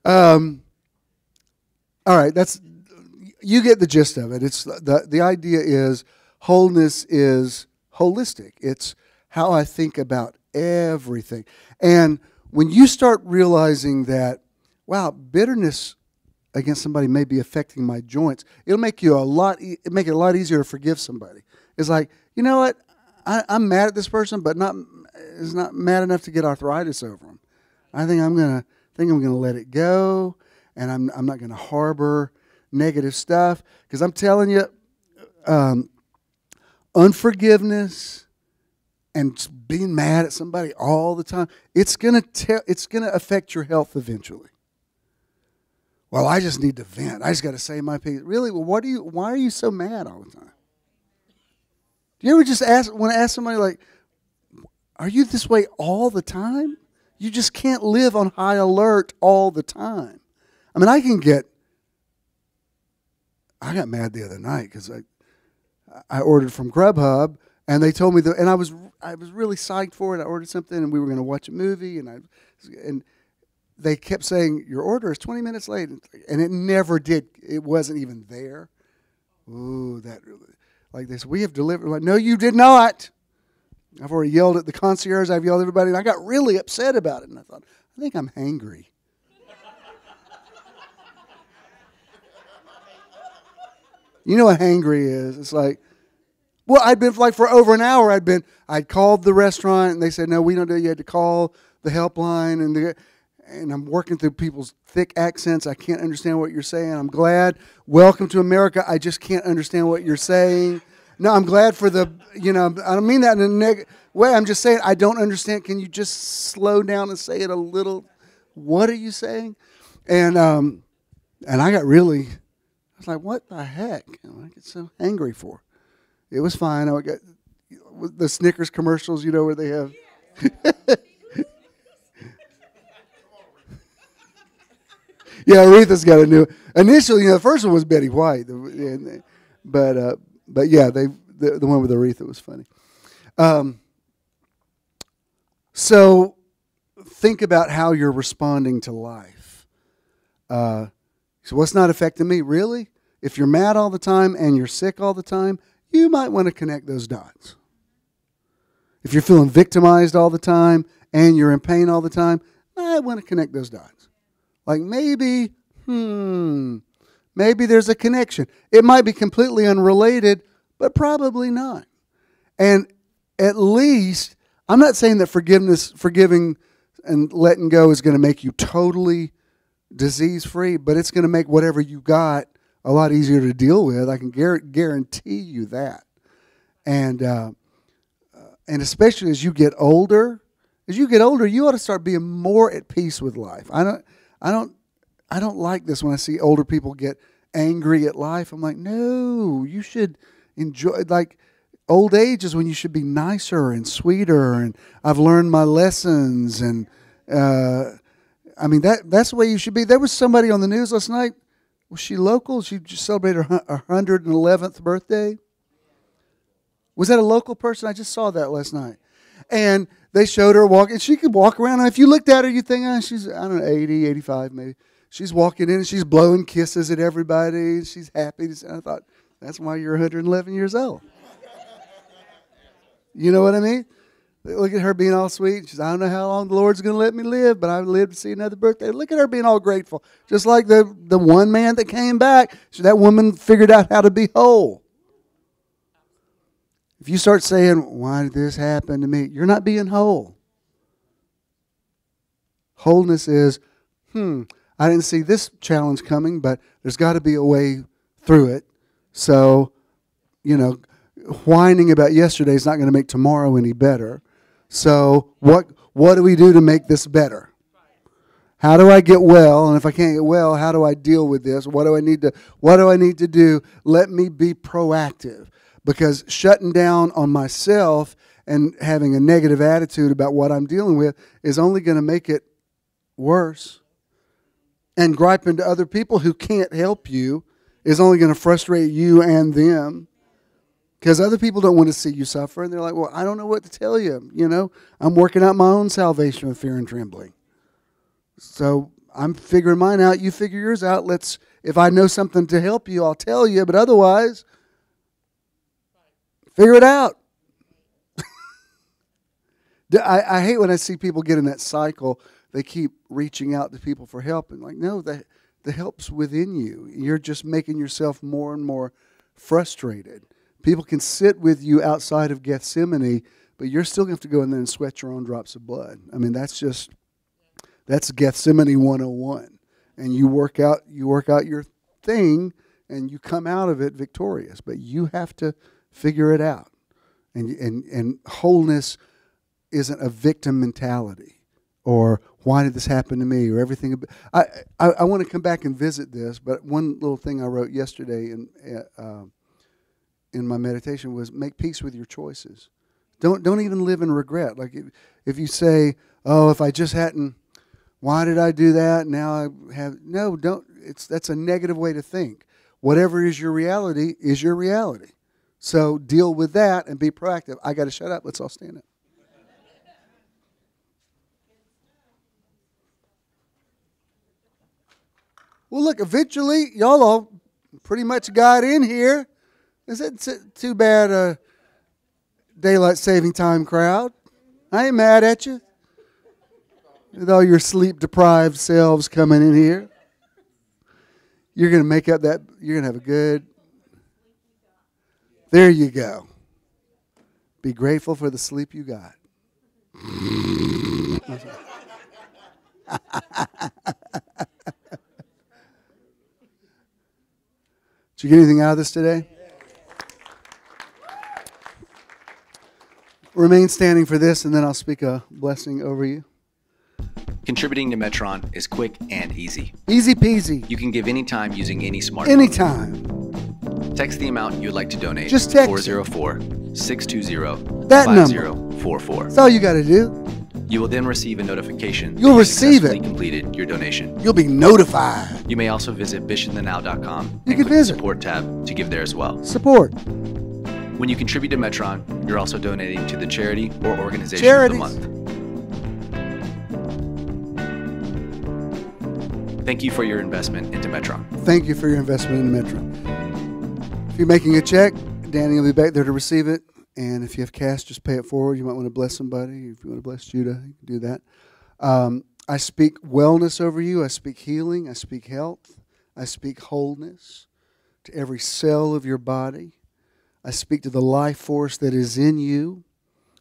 All right, you get the gist of it. It's the idea is wholeness is holistic. It's how I think about everything. And when you start realizing that, wow, bitterness against somebody may be affecting my joints, it'll make it a lot easier to forgive somebody. It's like, you know what? I'm mad at this person, but it's not mad enough to get arthritis over them. I think I'm gonna let it go, and I'm not gonna harbor negative stuff, because I'm telling you, unforgiveness and being mad at somebody all the time, it's gonna affect your health eventually. Well, I just need to vent. I just got to say my piece. Really? Well, why are you so mad all the time? Do you ever just want to ask somebody, like, are you this way all the time? You just can't live on high alert all the time. I mean, I got mad the other night because I ordered from Grubhub, and they told me and I was really psyched for it. I ordered something, and we were going to watch a movie, and they kept saying, your order is 20 minutes late, and it never did. It wasn't even there. Ooh, that really, like they said, we have delivered. Like, no, you did not. I've already yelled at the concierge. I've yelled at everybody, and I got really upset about it. And I thought, I think I'm hangry. You know what hangry is? It's like, well, I'd been like for over an hour. I'd called the restaurant, and they said, no, we don't do it. You had to call the helpline, and I'm working through people's thick accents. I can't understand what you're saying. I'm glad. Welcome to America. I just can't understand what you're saying. No, I'm glad for I don't mean that in a negative way. I'm just saying I don't understand. Can you just slow down and say it a little? what are you saying? And I got really, I was like, what the heck am I get so angry for? It was fine. I got the Snickers commercials, you know, where they have. Yeah, Aretha's got a new. Initially, the first one was Betty White, but yeah, the one with Aretha was funny. So think about how you're responding to life. So what's not affecting me? Really? If you're mad all the time and you're sick all the time, you might want to connect those dots. If you're feeling victimized all the time and you're in pain all the time, I want to connect those dots. Like maybe there's a connection. It might be completely unrelated, but probably not. And at least, I'm not saying that forgiving and letting go is going to make you totally disease-free, but it's going to make whatever you got a lot easier to deal with. I can guarantee you that. And especially as you get older, you ought to start being more at peace with life. I don't like this when I see older people get angry at life. I'm like, no, you should enjoy. Like, old age is when you should be nicer and sweeter. And I've learned my lessons. And I mean that's the way you should be. There was somebody on the news last night. Was she local? She just celebrated her 111th birthday. Was that a local person? I just saw that last night. And they showed her walking. She could walk around. And if you looked at her, you'd think, she's, I don't know, 80, 85 maybe. She's walking in and she's blowing kisses at everybody. She's happy. And I thought, that's why you're 111 years old. You know what I mean? Look at her being all sweet. She says, I don't know how long the Lord's going to let me live, but I live to see another birthday. Look at her being all grateful. Just like the one man that came back. So that woman figured out how to be whole. If you start saying, why did this happen to me? You're not being whole. Wholeness is, I didn't see this challenge coming, but there's got to be a way through it. So, whining about yesterday is not going to make tomorrow any better. So what do we do to make this better? How do I get well? And if I can't get well, how do I deal with this? What do I need to do? Let me be proactive. Because shutting down on myself and having a negative attitude about what I'm dealing with is only going to make it worse. And griping to other people who can't help you is only going to frustrate you and them. Because other people don't want to see you suffer. And they're like, well, I don't know what to tell you. I'm working out my own salvation with fear and trembling. So I'm figuring mine out. You figure yours out. If I know something to help you, I'll tell you. But otherwise, figure it out. I hate when I see people get in that cycle. They keep reaching out to people for help. And like, no, the help's within you. You're just making yourself more and more frustrated. People can sit with you outside of Gethsemane, but you're still going to have to go in there and sweat your own drops of blood. I mean, that's Gethsemane 101. And you work out your thing, and you come out of it victorious. But you have to figure it out. And wholeness isn't a victim mentality, or why did this happen to me, or everything. I want to come back and visit this, but one little thing I wrote yesterday in my meditation was make peace with your choices. Don't even live in regret. Like if you say, oh, if I just hadn't, why did I do that? Now I have, no, don't. That's a negative way to think. Whatever is your reality is your reality. So deal with that and be proactive. I got to shut up. Let's all stand up. Well, look, eventually, y'all all pretty much got in here. Is it too bad daylight saving time crowd? I ain't mad at you. With all your sleep-deprived selves coming in here. You're going to make up that, you're going to have a good, there you go. Be grateful for the sleep you got. Did you get anything out of this today? Remain standing for this, and then I'll speak a blessing over you. Contributing to Metron is quick and easy. Easy peasy. You can give anytime using any smartphone. Anytime. Text the amount you'd like to donate. Just text 404-620-5044. that number. That's all you got to do. You will then receive a notification. You'll receive successfully it. Completed your donation. You'll be notified. You may also visit bishopthenow.com. You and can click visit. the support tab to give there as well. Support. When you contribute to Metron, you're also donating to the charity or organization Charities. of the month. Thank you for your investment into Metron. Thank you for your investment in Metro. If you're making a check, Danny will be back there to receive it. And if you have cash, just pay it forward. You might want to bless somebody. If you want to bless Judah, you can do that. I speak wellness over you. I speak healing. I speak health. I speak wholeness to every cell of your body. I speak to the life force that is in you,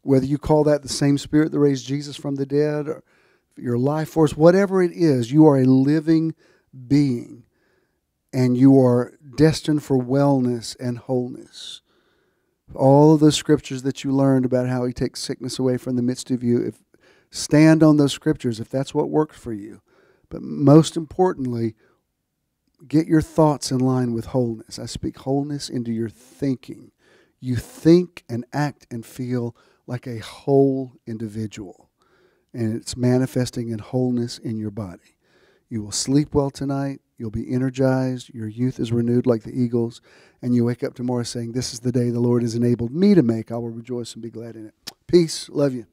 whether you call that the same spirit that raised Jesus from the dead or your life force, whatever it is, you are a living being, and you are destined for wellness and wholeness. All of those scriptures that you learned about how he takes sickness away from the midst of you, stand on those scriptures if that's what works for you. But most importantly, get your thoughts in line with wholeness. I speak wholeness into your thinking. You think and act and feel like a whole individual. And it's manifesting in wholeness in your body. You will sleep well tonight. You'll be energized. Your youth is renewed like the eagles. And you wake up tomorrow saying, this is the day the Lord has enabled me to make. I will rejoice and be glad in it. Peace. Love you.